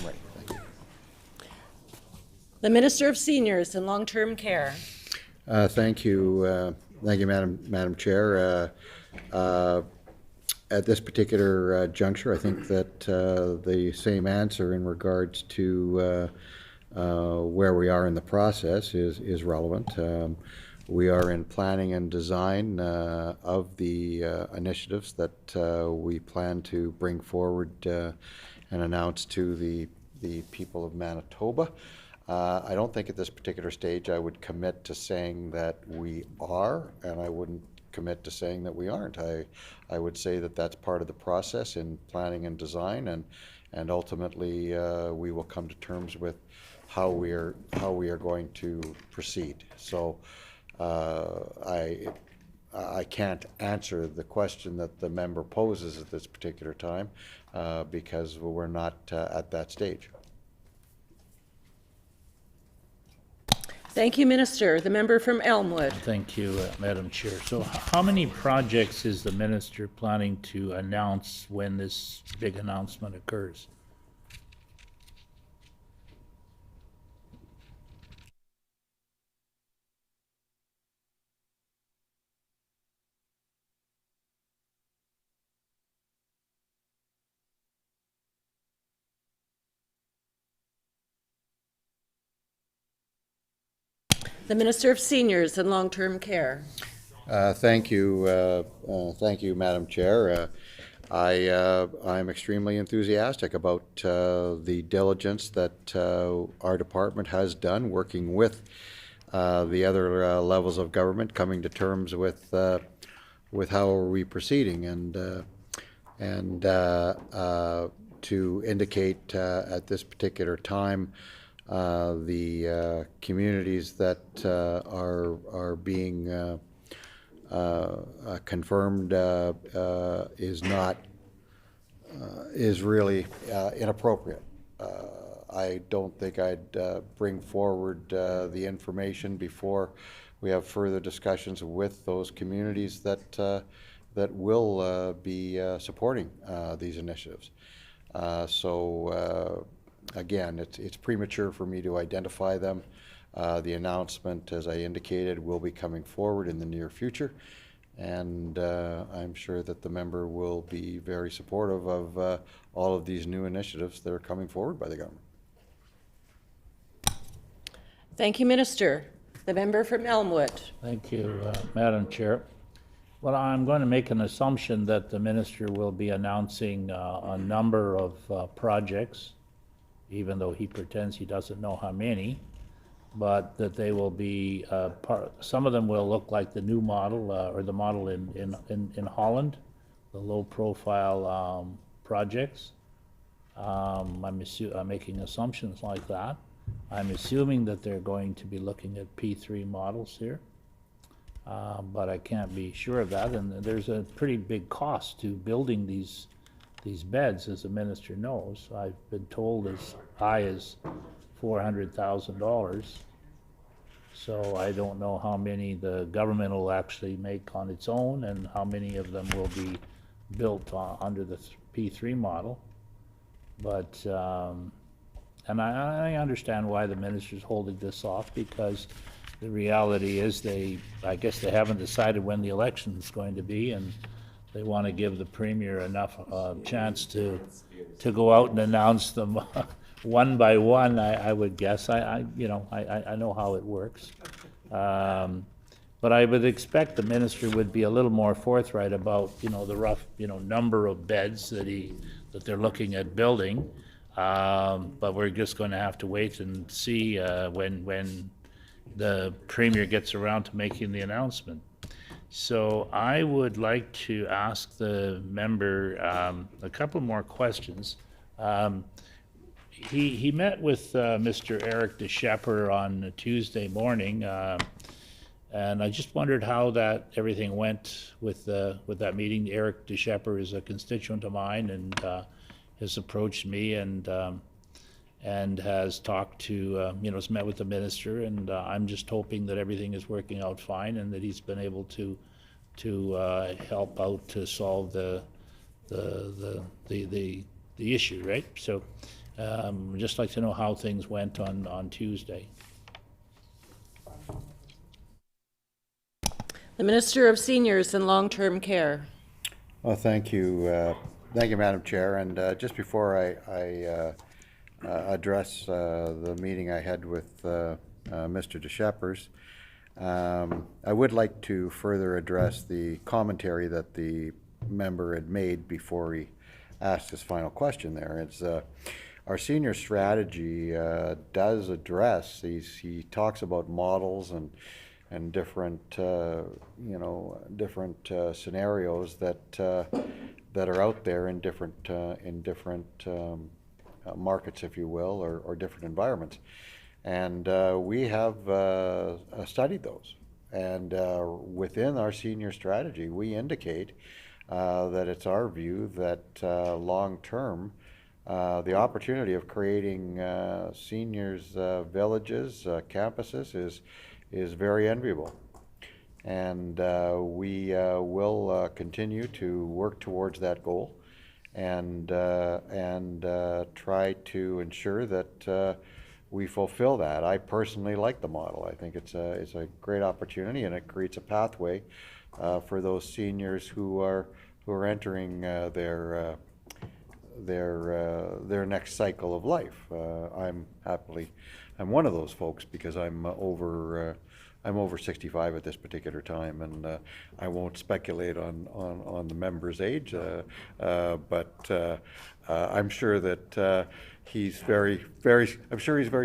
Right. Thank you. The Minister of Seniors and Long-Term Care. Thank you, Madam Chair. At this particular juncture, I think that the same answer in regards to where we are in the process is relevant. We are in planning and design of the initiatives that we plan to bring forward and announce to the people of Manitoba. I don't think at this particular stage I would commit to saying that we are, and I wouldn't commit to saying that we aren't. I would say that that's part of the process in planning and design, and ultimately we will come to terms with how we are going to proceed. So I can't answer the question that the member poses at this particular time because we're not at that stage. Thank you, Minister. The member from Elmwood. Thank you, Madam Chair. So how many projects is the minister planning to announce when this big announcement occurs? The Minister of Seniors and Long-Term Care. Thank you, Madam Chair. I'm extremely enthusiastic about the diligence that our department has done, working with the other levels of government, coming to terms with how are we proceeding, and to indicate at this particular time the communities that are being confirmed is really inappropriate. I don't think I'd bring forward the information before we have further discussions with those communities that will be supporting these initiatives. Again, it's premature for me to identify them. The announcement, as I indicated, will be coming forward in the near future, and I'm sure that the member will be very supportive of all of these new initiatives that are coming forward by the government. Thank you, Minister. The member from Elmwood. Thank you, Madam Chair. Well, I'm going to make an assumption that the minister will be announcing a number of projects, even though he pretends he doesn't know how many, but that they will be some of them will look like the new model or the model in Holland, the low-profile projects. I'm making assumptions like that. I'm assuming that they're going to be looking at P3 models here, but I can't be sure of that. And there's a pretty big cost to building these beds, as the minister knows. I've been told as high as $400,000. So I don't know how many the government will actually make on its own and how many of them will be built under the P3 model. But and I understand why the minister's holding this off, because the reality is I guess they haven't decided when the election is going to be, and they want to give the premier enough chance to go out and announce them one by one. I would guess. I know how it works, but I would expect the minister would be a little more forthright about the rough number of beds that they're looking at building. But we're just going to have to wait and see when the premier gets around to making the announcement. So I would like to ask the member a couple more questions. He met with Mr. Eric DeShepper on Tuesday morning, and I just wondered how everything went with that meeting. Eric DeShepper is a constituent of mine and has approached me and has talked to has met with the minister, and I'm just hoping that everything is working out fine and that he's been able to help out to solve the issue, right? So I'd just like to know how things went on Tuesday. The Minister of Seniors and Long-Term Care. Well, thank you, Madam Chair. And just before I address the meeting I had with Mr. DeShepper's, I would like to further address the commentary that the member had made before he asked his final question there. It's our senior strategy does address these. He talks about models and different different scenarios that are out there in different markets, if you will, or different environments. And we have studied those. And within our senior strategy, we indicate that it's our view that long-term, the opportunity of creating seniors villages, campuses is very enviable. And we will continue to work towards that goal and try to ensure that we fulfill that. I personally like the model. I think it's a great opportunity, and it creates a pathway for those seniors who are entering their next cycle of life. I'm one of those folks because I'm over 65 at this particular time, and I won't speculate on the member's age, but I'm sure that he's very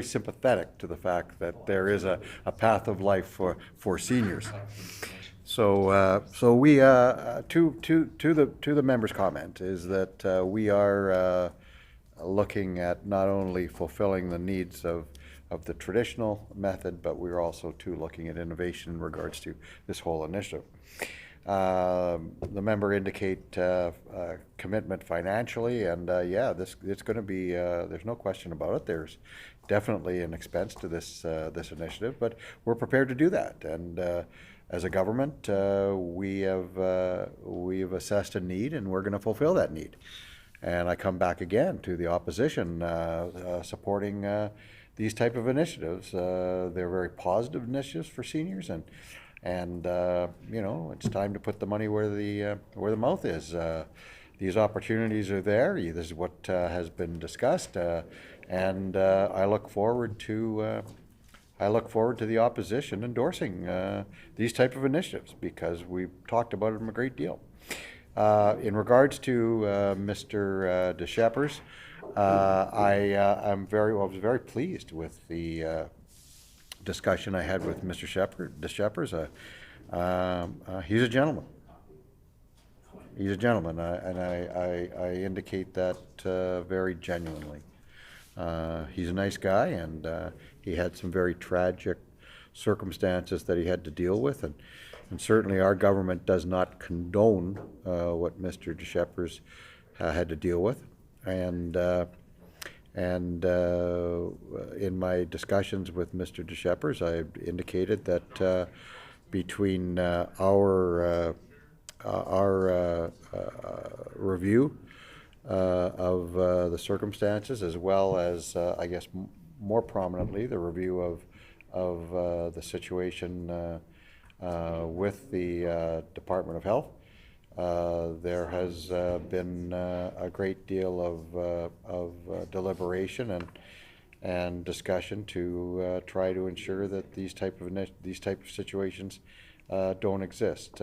sympathetic to the fact that there is a path of life for seniors. So we to the member's comment is that we are looking at not only fulfilling the needs of the traditional method, but we're also too looking at innovation in regards to this whole initiative. The member indicate commitment financially, and yeah, it's going to be. There's no question about it. There's definitely an expense to this initiative, but we're prepared to do that. And as a government, we have assessed a need, and we're going to fulfill that need. And I come back again to the opposition supporting these type of initiatives. They're very positive initiatives for seniors, and you know, it's time to put the money where the mouth is. These opportunities are there. This is what has been discussed, and I look forward to the opposition endorsing these type of initiatives because we've talked about them a great deal. In regards to Mr. DeShepers, I was very pleased with the discussion I had with Mr. DeShepers. He's a gentleman. He's a gentleman, and I indicate that very genuinely. He's a nice guy, and he had some very tragic circumstances that he had to deal with, and certainly our government does not condone what Mr. DeShepers had to deal with. And in my discussions with Mr. DeShepers, I indicated that between our review of the circumstances, as well as I guess more prominently the review of the situation with the Department of Health, there has been a great deal of deliberation and discussion to try to ensure that these type of situations don't exist.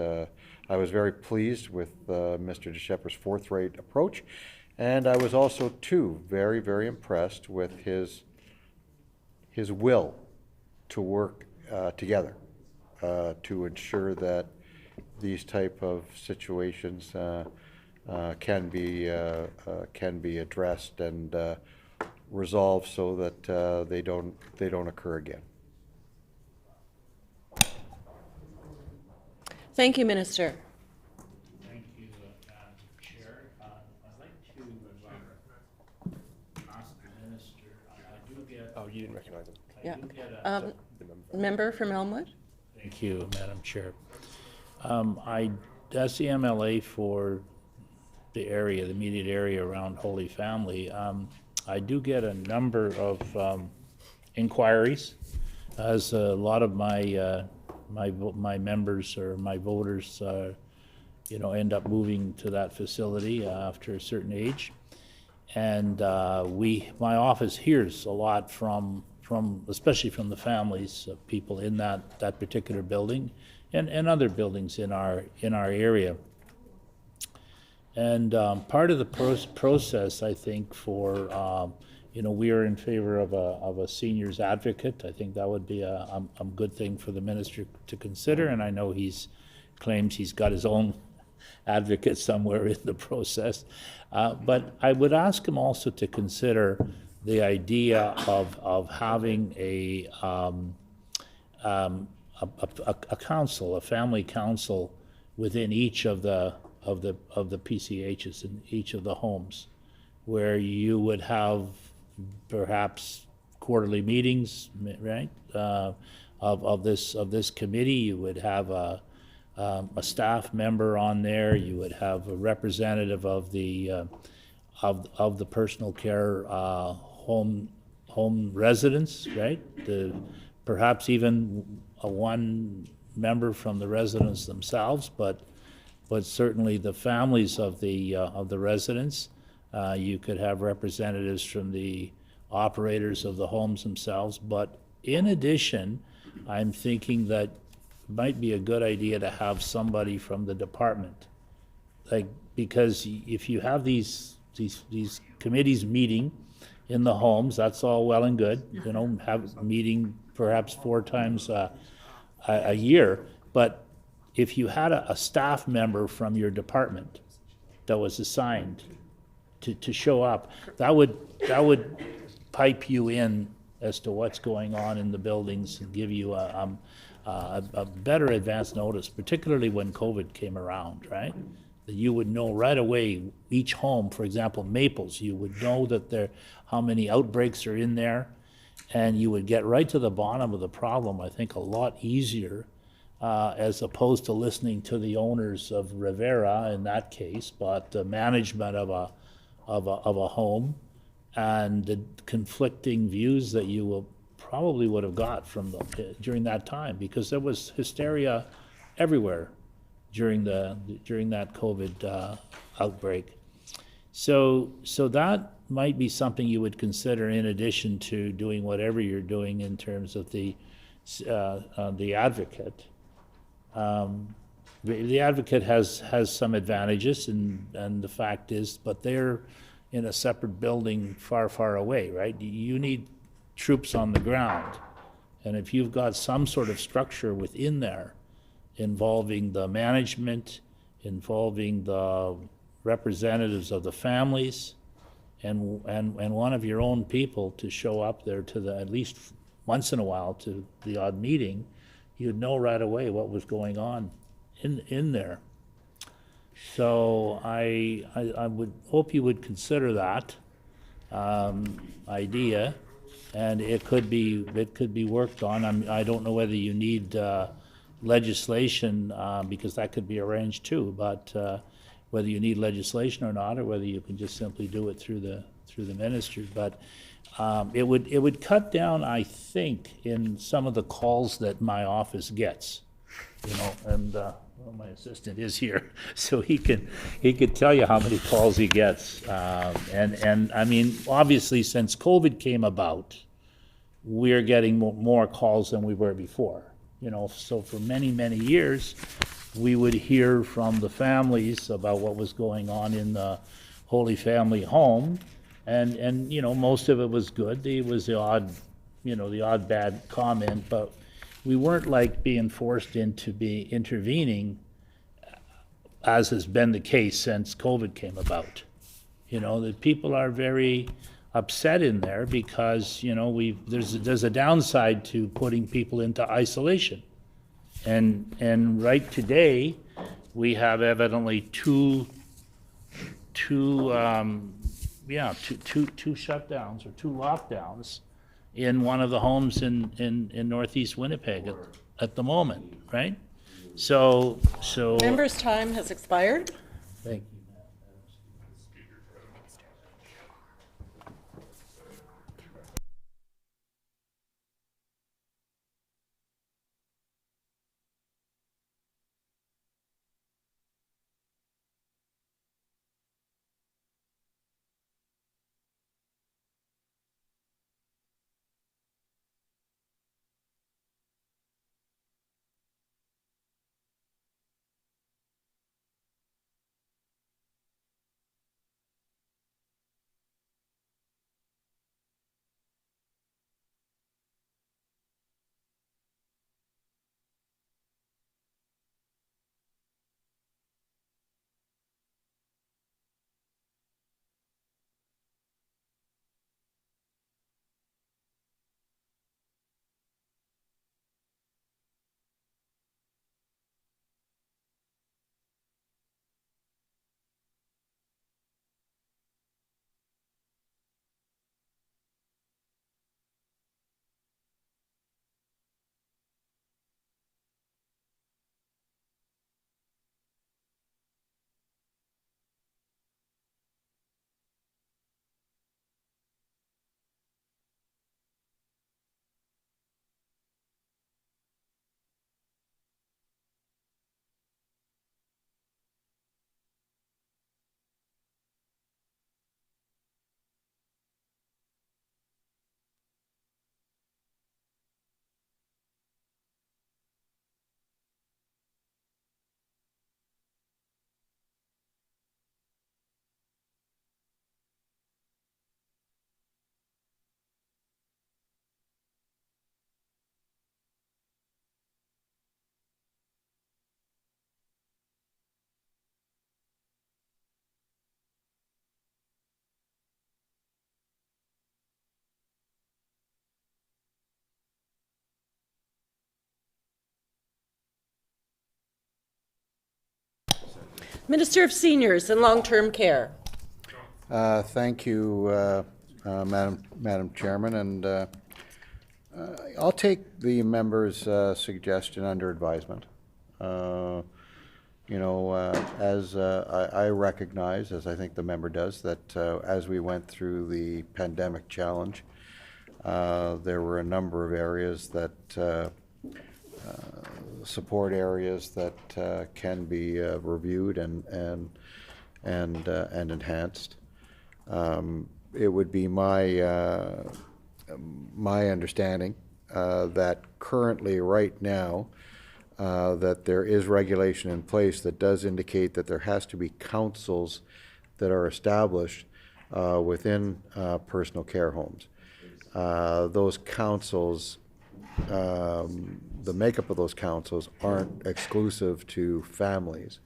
I was very pleased with Mr. DeShepers' forthright approach, and I was also too very, very impressed with his will to work together to ensure that these type of situations can be addressed and resolved so that they don't occur again. Thank you, Minister. Thank you, Madam Chair. I'd like to ask the minister, I do get... Oh, you didn't recognize him. Yeah. The member. Member from Elmwood? Thank you, Madam Chair. As the MLA for the area, the immediate area around Holy Family, I do get a number of inquiries, as a lot of my members or my voters, end up moving to that facility after a certain age, and my office hears a lot from especially from the families of people in that particular building, and other buildings in our area. And part of the process, I think, for we are in favor of a seniors advocate. I think that would be a good thing for the minister to consider, and I know he claims he's got his own advocate somewhere in the process. But I would ask him also to consider the idea of having a council, a family council within each of the PCHs in each of the homes. where you would have perhaps quarterly meetings, right? Of this committee, you would have a staff member on there, you would have a representative of the personal care home residents, right? Perhaps even one member from the residents themselves, but certainly the families of the residents. You could have representatives from the operators of the homes themselves, but in addition, I'm thinking that it might be a good idea to have somebody from the department. Like, because if you have these committees meeting in the homes, that's all well and good, you know, have a meeting perhaps 4 times a year, but if you had a staff member from your department that was assigned to show up, that would pipe you in as to what's going on in the buildings and give you a better advance notice, particularly when COVID came around, right? That you would know right away, each home, for example, Maples, you would know that how many outbreaks are in there, and you would get right to the bottom of the problem, I think, a lot easier, as opposed to listening to the owners of Rivera in that case, but the management of a home and the conflicting views that you will probably would have got from during that time, because there was hysteria everywhere during that COVID outbreak. So that might be something you would consider in addition to doing whatever you're doing in terms of the advocate. The advocate has some advantages, and the fact is, but they're in a separate building far, far away, right? You need troops on the ground. And if you've got some sort of structure within there involving the management, involving the representatives of the families, and one of your own people to show up there to at least once in a while to the odd meeting, you'd know right away what was going on in there. So I would hope you would consider that idea, and it could be worked on. I don't know whether you need legislation, because that could be arranged too, but whether you need legislation or not, or whether you can just simply do it through the ministry. But it would cut down, I think, in some of the calls that my office gets, you know, and well, my assistant is here, so he could tell you how many calls he gets. And I mean, obviously, since COVID came about, we're getting more calls than we were before. You know, so for many, many years, we would hear from the families about what was going on in the Holy Family home, and you know, most of it was good. There was the odd bad comment, but we weren't like being forced into intervening, as has been the case since COVID came about. You know, that people are very upset in there because, you know, there's a downside to putting people into isolation. And right today, we have evidently two shutdowns or 2 lockdowns in one of the homes in northeast Winnipeg at the moment, right? So. Members' time has expired. Thank you. Minister of Seniors and Long-Term Care. Thank you, Madam Chairman, and I'll take the member's suggestion under advisement. You know, as I recognize, as I think the member does, that as we went through the pandemic challenge, there were a number of areas that support areas that can be reviewed and enhanced. It would be my understanding that currently, right now, that there is regulation in place that does indicate that there has to be councils that are established within personal care homes. Those councils, the makeup of those councils aren't exclusive to families.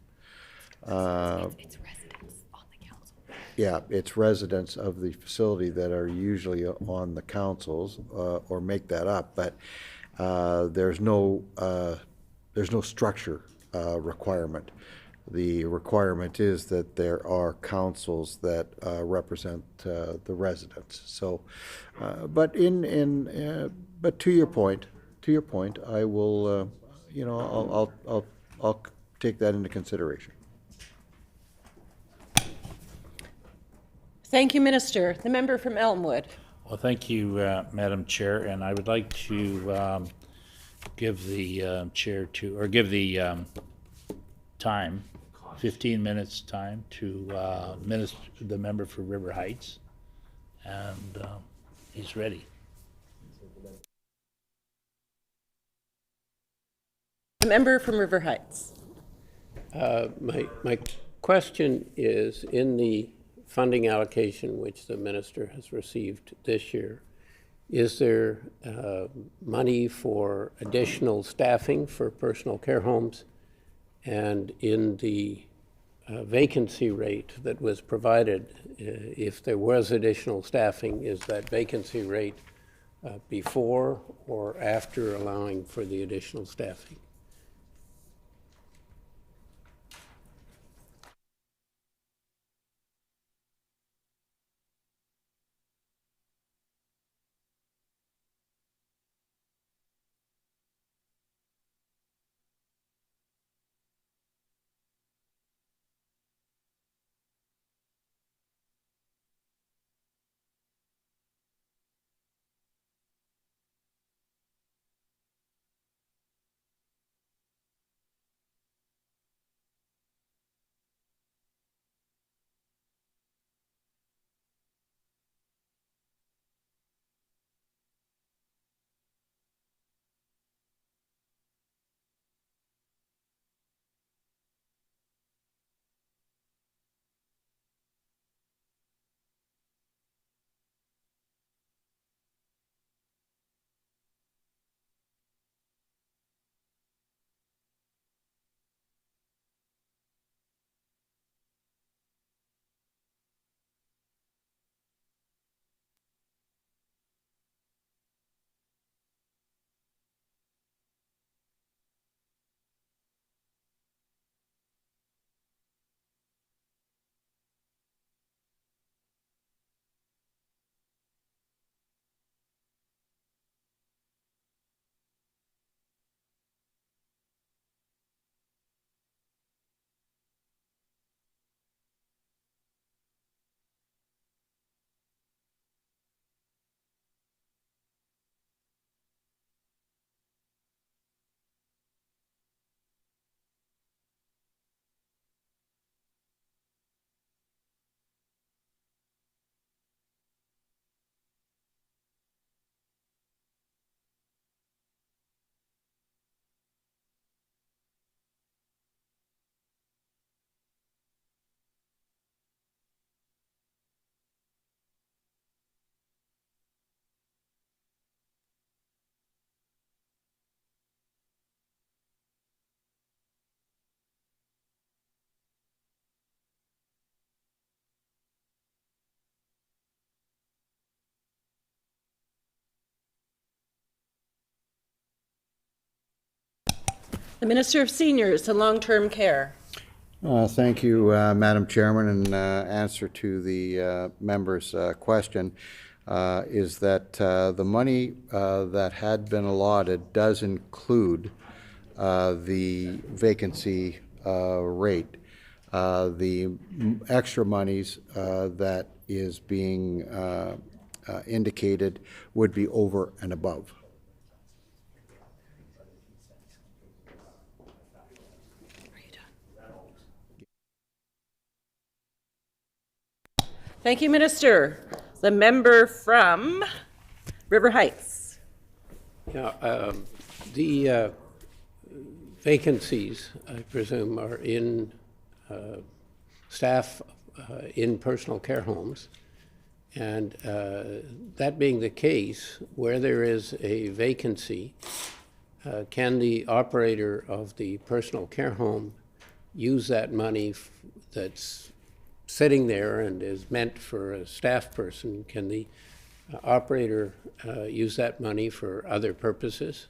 It's residents on the council. Yeah, it's residents of the facility that are usually on the councils, or make that up, but there's no structure requirement. The requirement is that there are councils that represent the residents. So, but but to your point, I will, you know, I'll take that into consideration. Thank you, Minister. The member from Elmwood. Well, thank you, Madam Chair, and I would like to give the chair to, or give the time, 15 minutes time to the member for River Heights, and he's ready. The member from River Heights. My question is, in the funding allocation which the minister has received this year, is there money for additional staffing for personal care homes? And in the vacancy rate that was provided, if there was additional staffing, is that vacancy rate before or after allowing for the additional staffing? The Minister of Seniors and Long-Term Care. Thank you, Madam Chairman. In answer to the member's question, is that the money that had been allotted does include the vacancy rate. The extra monies that is being indicated would be over and above. Are you done? Thank you, Minister. The member from River Heights. Yeah, the vacancies, I presume, are in staff in personal care homes. And that being the case, where there is a vacancy, can the operator of the personal care home use that money that's sitting there and is meant for a staff person? Can the operator use that money for other purposes?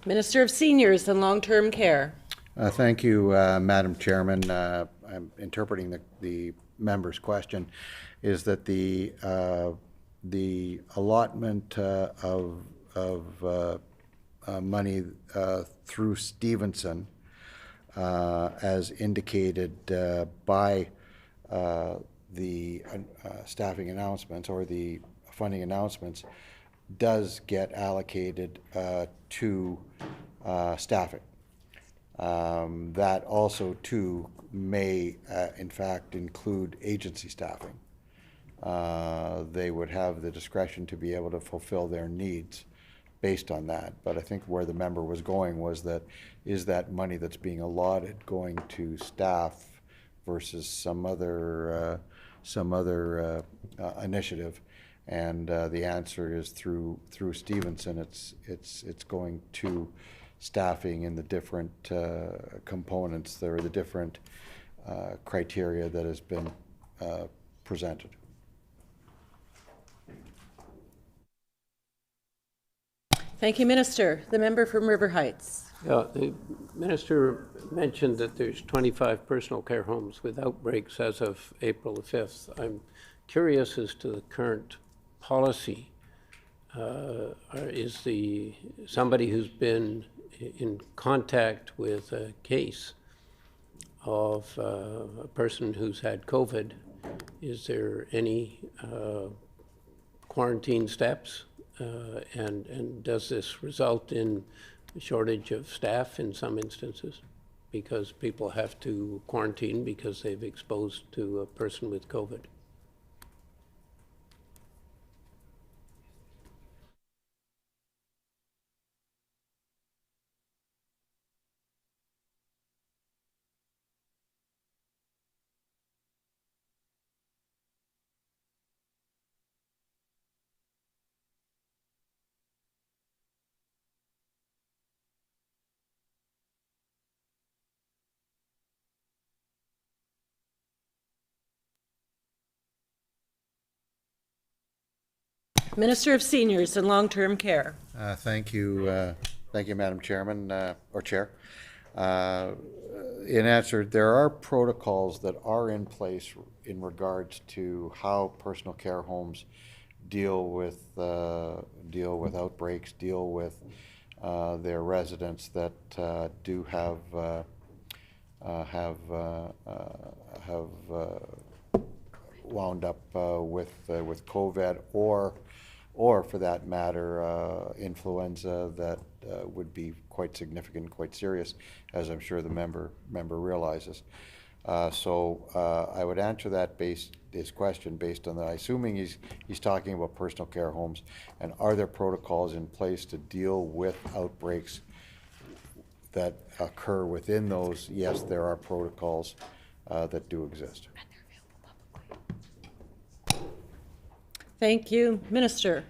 Minister of Seniors and Long-Term Care. Thank you, Madam Chairman. I'm interpreting the member's question, is that the allotment of money through Stevenson, as indicated by the staffing announcements or the funding announcements, does get allocated to staffing. That also, too, may, in fact, include agency staffing. They would have the discretion to be able to fulfill their needs based on that. But I think where the member was going was that, is that money that's being allotted going to staff versus some other initiative? And the answer is through Stevenson. It's going to staffing in the different components. There are the different criteria that has been presented. Thank you, Minister. The member from River Heights. Yeah, the minister mentioned that there's 25 personal care homes with outbreaks as of April the 5th. I'm curious as to the current policy. Is somebody who's been in contact with a case of a person who's had COVID, is there any quarantine steps? And does this result in a shortage of staff in some instances because people have to quarantine because they've exposed to a person with COVID? Minister of Seniors and Long-Term Care. Thank you, Thank you, Madam Chairman, or Chair. In answer, there are protocols that are in place in regards to how personal care homes deal with outbreaks, deal with their residents that do have wound up with COVID or for that matter, influenza that would be quite significant, quite serious, as I'm sure the member realizes. So I would answer his question based on that. Assuming he's talking about personal care homes, and are there protocols in place to deal with outbreaks that occur within those? Yes, there are protocols that do exist. Thank you. Minister.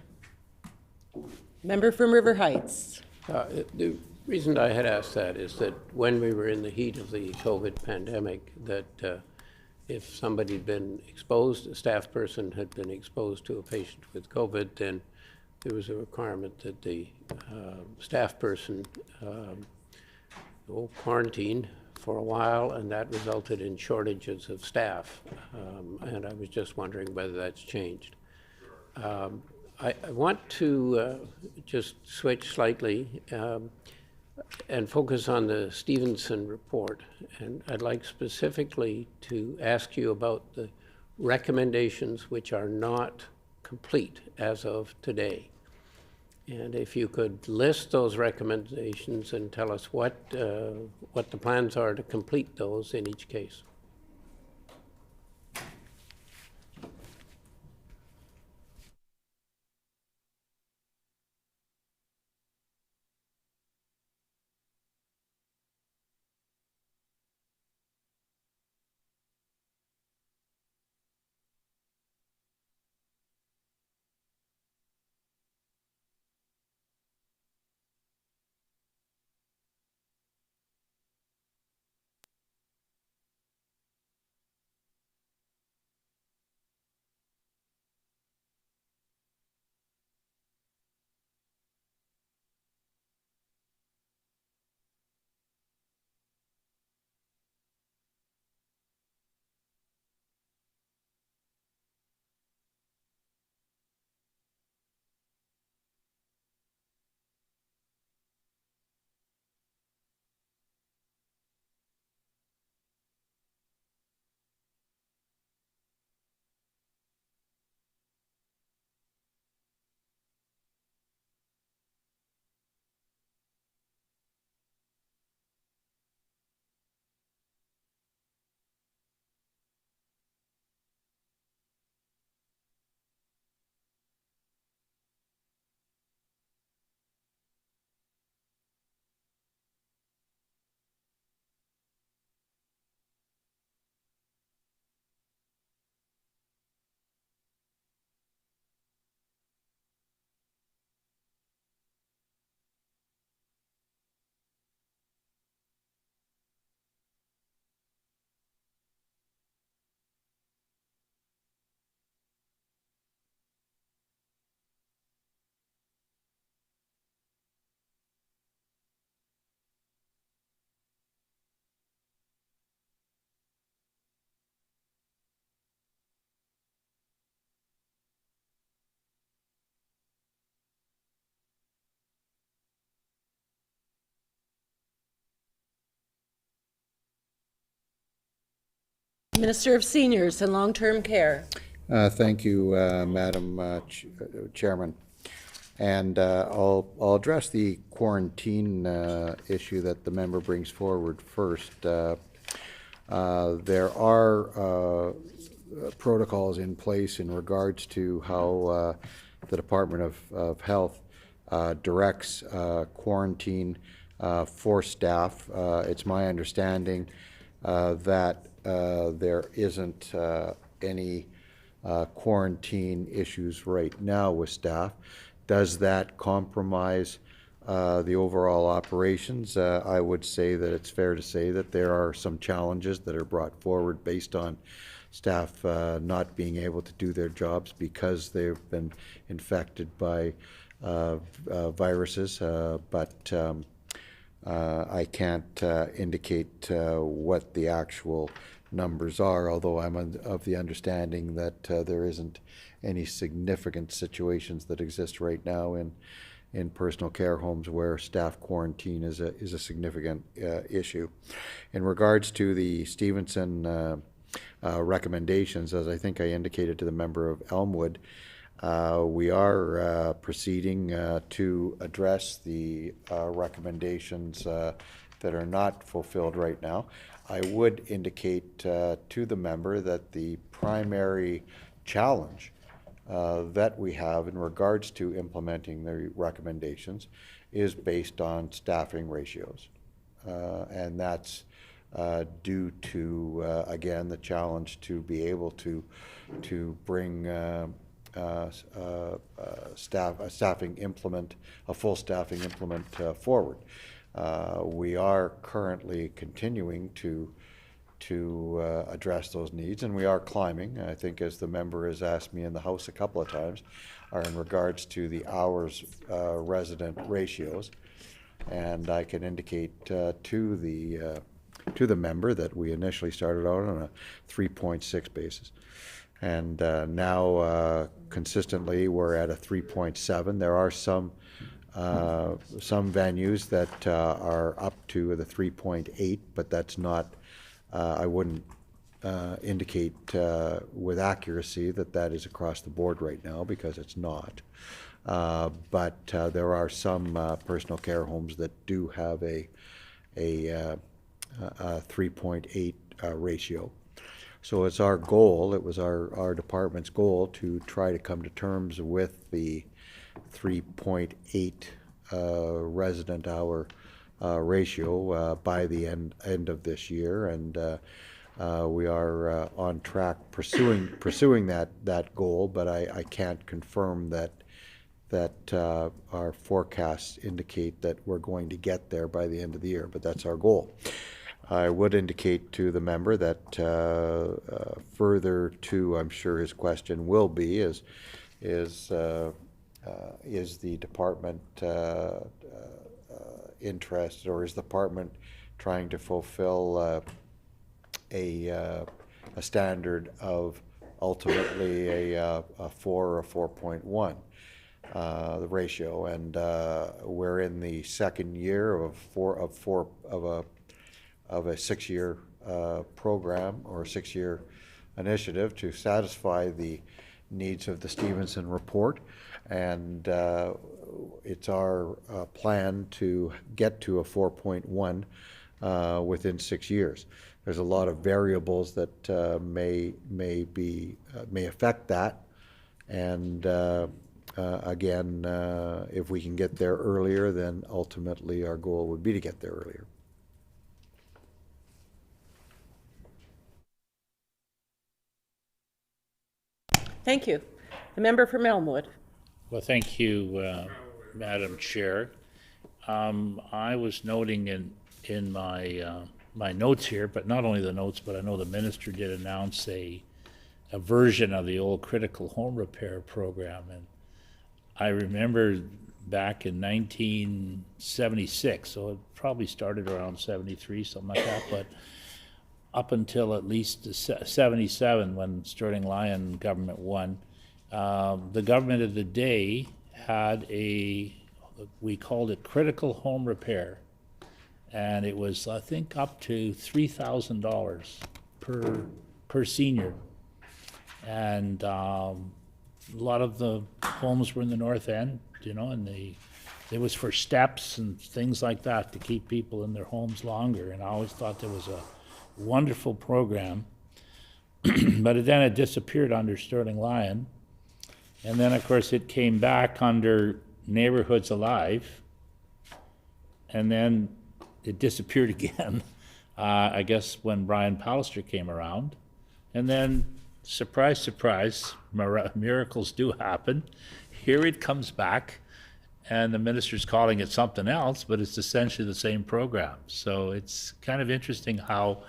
Member from River Heights. The reason I had asked that is that when we were in the heat of the COVID pandemic, that if somebody had been exposed, a staff person had been exposed to a patient with COVID, then there was a requirement that the staff person quarantine for a while, and that resulted in shortages of staff. And I was just wondering whether that's changed. I want to just switch slightly and focus on the Stevenson report. And I'd like specifically to ask you about the recommendations which are not complete as of today. And if you could list those recommendations and tell us what the plans are to complete those in each case. Minister of Seniors and Long-Term Care. Thank you, Madam Chairman. And I'll address the quarantine issue that the member brings forward first. There are protocols in place in regards to how the Department of Health directs quarantine for staff. It's my understanding that there isn't any quarantine issues right now with staff. Does that compromise the overall operations? I would say that it's fair to say that there are some challenges that are brought forward based on staff not being able to do their jobs because they've been infected by viruses, but I can't indicate what the actual numbers are, although I'm of the understanding that there isn't any significant situations that exist right now in personal care homes where staff quarantine is a significant issue. In regards to the Stevenson recommendations, as I think I indicated to the member of Elmwood, we are proceeding to address the recommendations that are not fulfilled right now. I would indicate to the member that the primary challenge that we have in regards to implementing the recommendations is based on staffing ratios. And that's due to, again, the challenge to be able to bring a full staffing implement forward. We are currently continuing to address those needs, and we are climbing. I think, as the member has asked me in the House a couple of times, are in regards to the hours resident ratios. And I can indicate to the member that we initially started out on a 3.6 basis. And now consistently we're at a 3.7. There are some venues that are up to the 3.8, but that's not, I wouldn't indicate with accuracy that is across the board right now, because it's not. But there are some personal care homes that do have a 3.8 ratio. So it's our goal, it was our department's goal to try to come to terms with the 3.8 resident hour ratio by the end of this year, and we are on track pursuing that goal, but I can't confirm that our forecasts indicate that we're going to get there by the end of the year, but that's our goal. I would indicate to the member that further to, I'm sure his question will be, is the department interested, or is the department trying to fulfill a standard of ultimately a 4 or 4.1? The ratio, and we're in the second year of a 6-year program, or a 6-year initiative to satisfy the needs of the Stevenson report, and it's our plan to get to a 4.1 within 6 years. There's a lot of variables that may affect that, and again, if we can get there earlier, then ultimately our goal would be to get there earlier. Thank you. The member from Elmwood. Well, thank you, Madam Chair. I was noting in my notes here, but not only the notes, but I know the minister did announce a version of the old critical home repair program, and I remember back in 1976, so it probably started around 73, something like that, but up until at least 77, when Sterling Lyon government won, the government of the day had we called it critical home repair, and it was, I think, up to $3,000 per senior, and a lot of the homes were in the North End, and it was for steps and things like that to keep people in their homes longer, and I always thought there was a wonderful program. But then it disappeared under Sterling Lyon, and then of course it came back under Neighborhoods Alive, and then it disappeared again, I guess when Brian Pallister came around, and then surprise, surprise, miracles do happen. Here it comes back, and the minister's calling it something else, but it's essentially the same program. So it's kind of interesting how,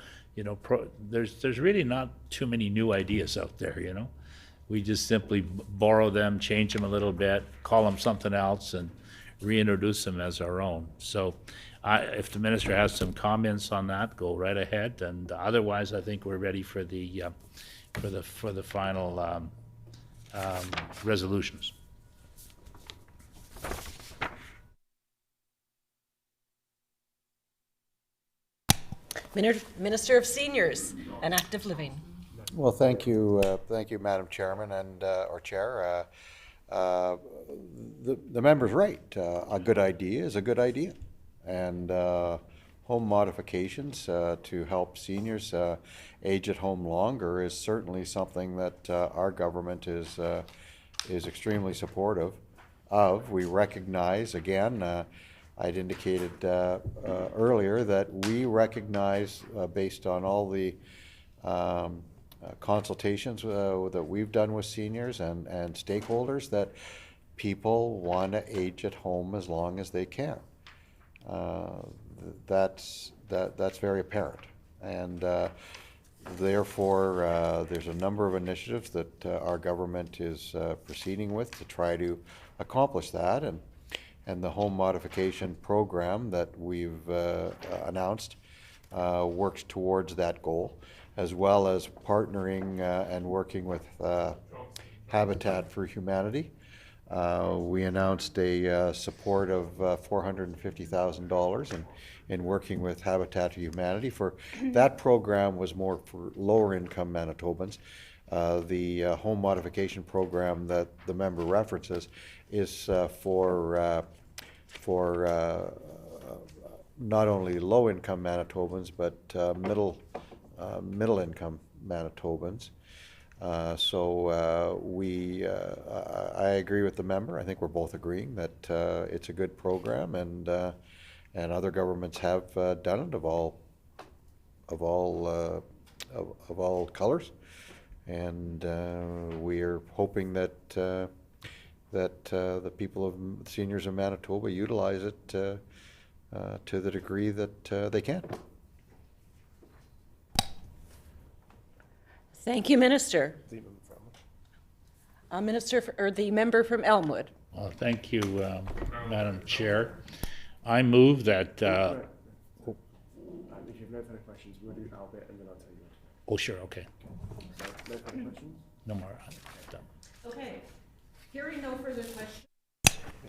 there's really not too many new ideas out there, We just simply borrow them, change them a little bit, call them something else, and reintroduce them as our own. So if the minister has some comments on that, go right ahead, and otherwise, I think we're ready for the final resolutions. Minister of Seniors and Active Living. Well, thank you, Madam Chairman and, or Chair. The member's right. A good idea is a good idea. And home modifications to help seniors age at home longer is certainly something that our government is extremely supportive of. We recognize, again, I'd indicated earlier that we recognize, based on all the consultations that we've done with seniors and stakeholders, that people want to age at home as long as they can. That's very apparent, and therefore there's a number of initiatives that our government is proceeding with to try to accomplish that, and the home modification program that we've announced works towards that goal, as well as partnering and working with Habitat for Humanity. We announced a support of $450,000 in working with Habitat for Humanity. For that program was more for lower income Manitobans. The home modification program that the member references is for not only low income Manitobans but middle income Manitobans. I agree with the member. I think we're both agreeing that it's a good program, and other governments have done it of all colors, and we are hoping that the people of seniors in Manitoba utilize it to the degree that they can. Thank you, Minister. The member from Elmwood. Well, thank you, Madam Chair. I move that, If you have no further questions, we'll do Albert and then I'll tell you. oh, sure, okay. So, no further questions? No more. Done. Okay. Hearing no further questions.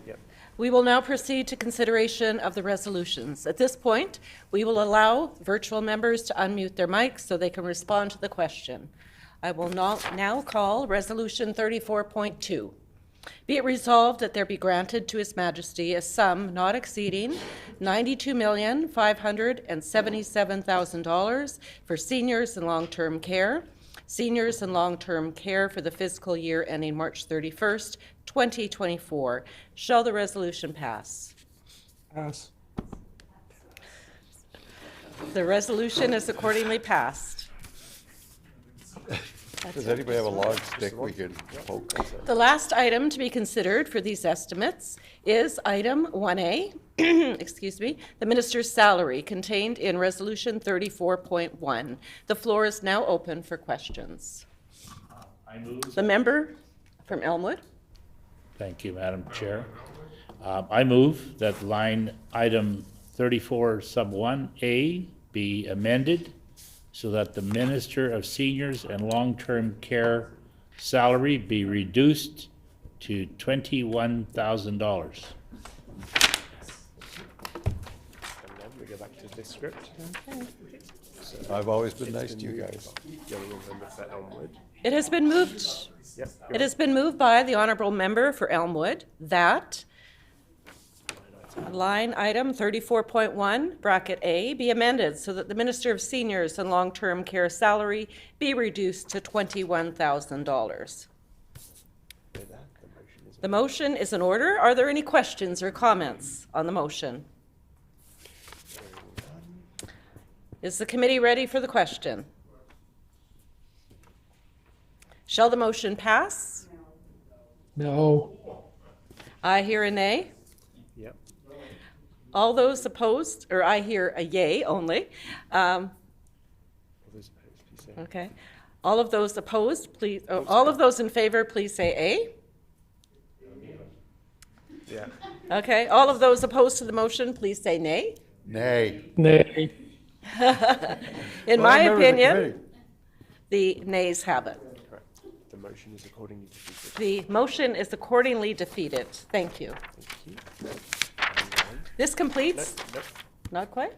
Yep. We will now proceed to consideration of the resolutions. At this point, we will allow virtual members to unmute their mics so they can respond to the question. I will now call Resolution 34.2. Be it resolved that there be granted to His Majesty a sum not exceeding $92,577,000 for seniors in long-term care, seniors in long-term care for the fiscal year ending March 31st, 2024. Shall the resolution pass? Pass. The resolution is accordingly passed. Does anybody have a long stick we can poke? The last item to be considered for these estimates is item 1A, excuse me, the minister's salary contained in Resolution 34.1. The floor is now open for questions. I move. The member from Elmwood. Thank you, Madam Chair. I move that line item 34 sub 1A be amended so that the Minister of Seniors and Long-Term Care salary be reduced to $21,000. And then we go back to this script. I've always been nice to you guys. Going on member for Elmwood. It has been moved. Yep. It has been moved by the honorable member for Elmwood that line item 34.1, bracket A, be amended so that the Minister of Seniors and Long-Term Care salary be reduced to $21,000. The motion is in order. Are there any questions or comments on the motion? Is the committee ready for the question? Shall the motion pass? No. I hear a nay. Yep. All those opposed, or I hear a yay only. All those opposed, please say. Okay. All of those opposed, please, all of those in favor, please say A. Yeah. Okay, all of those opposed to the motion, please say nay. Nay. Nay. In my opinion, the nays have it. Correct. The motion is accordingly defeated. The motion is accordingly defeated. Thank you. This completes, Nope, not quite?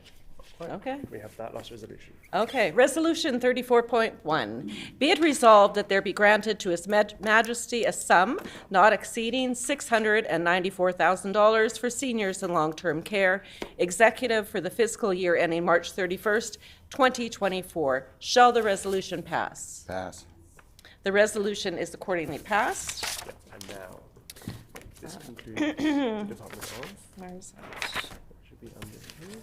quite. Okay. We have that last resolution. Okay, Resolution 34.1. Be it resolved that there be granted to His Majesty a sum not exceeding $694,000 for seniors in long-term care, executive for the fiscal year ending March 31st, 2024. Shall the resolution pass? Pass. The resolution is accordingly passed. Yep. And now, this concludes the Department of. Where's that? Should be under here.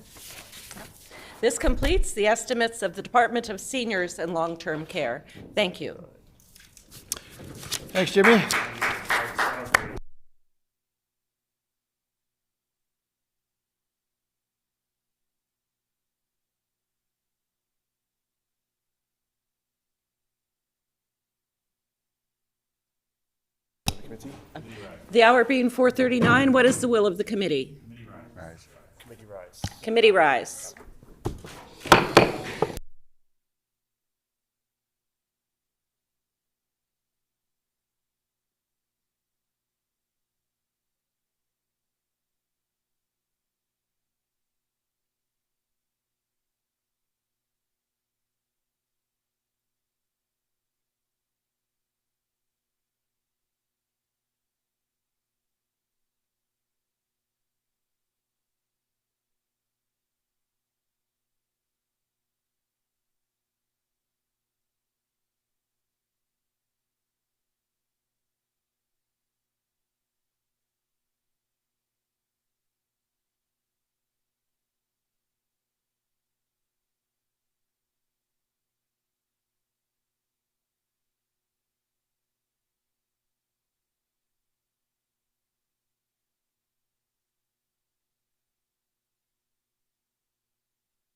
This completes the estimates of the Department of Seniors and Long-Term Care. Thank you. Thanks, Jimmy. Committee. The hour being 4:39, what is the will of the committee? Committee rise. Committee rise.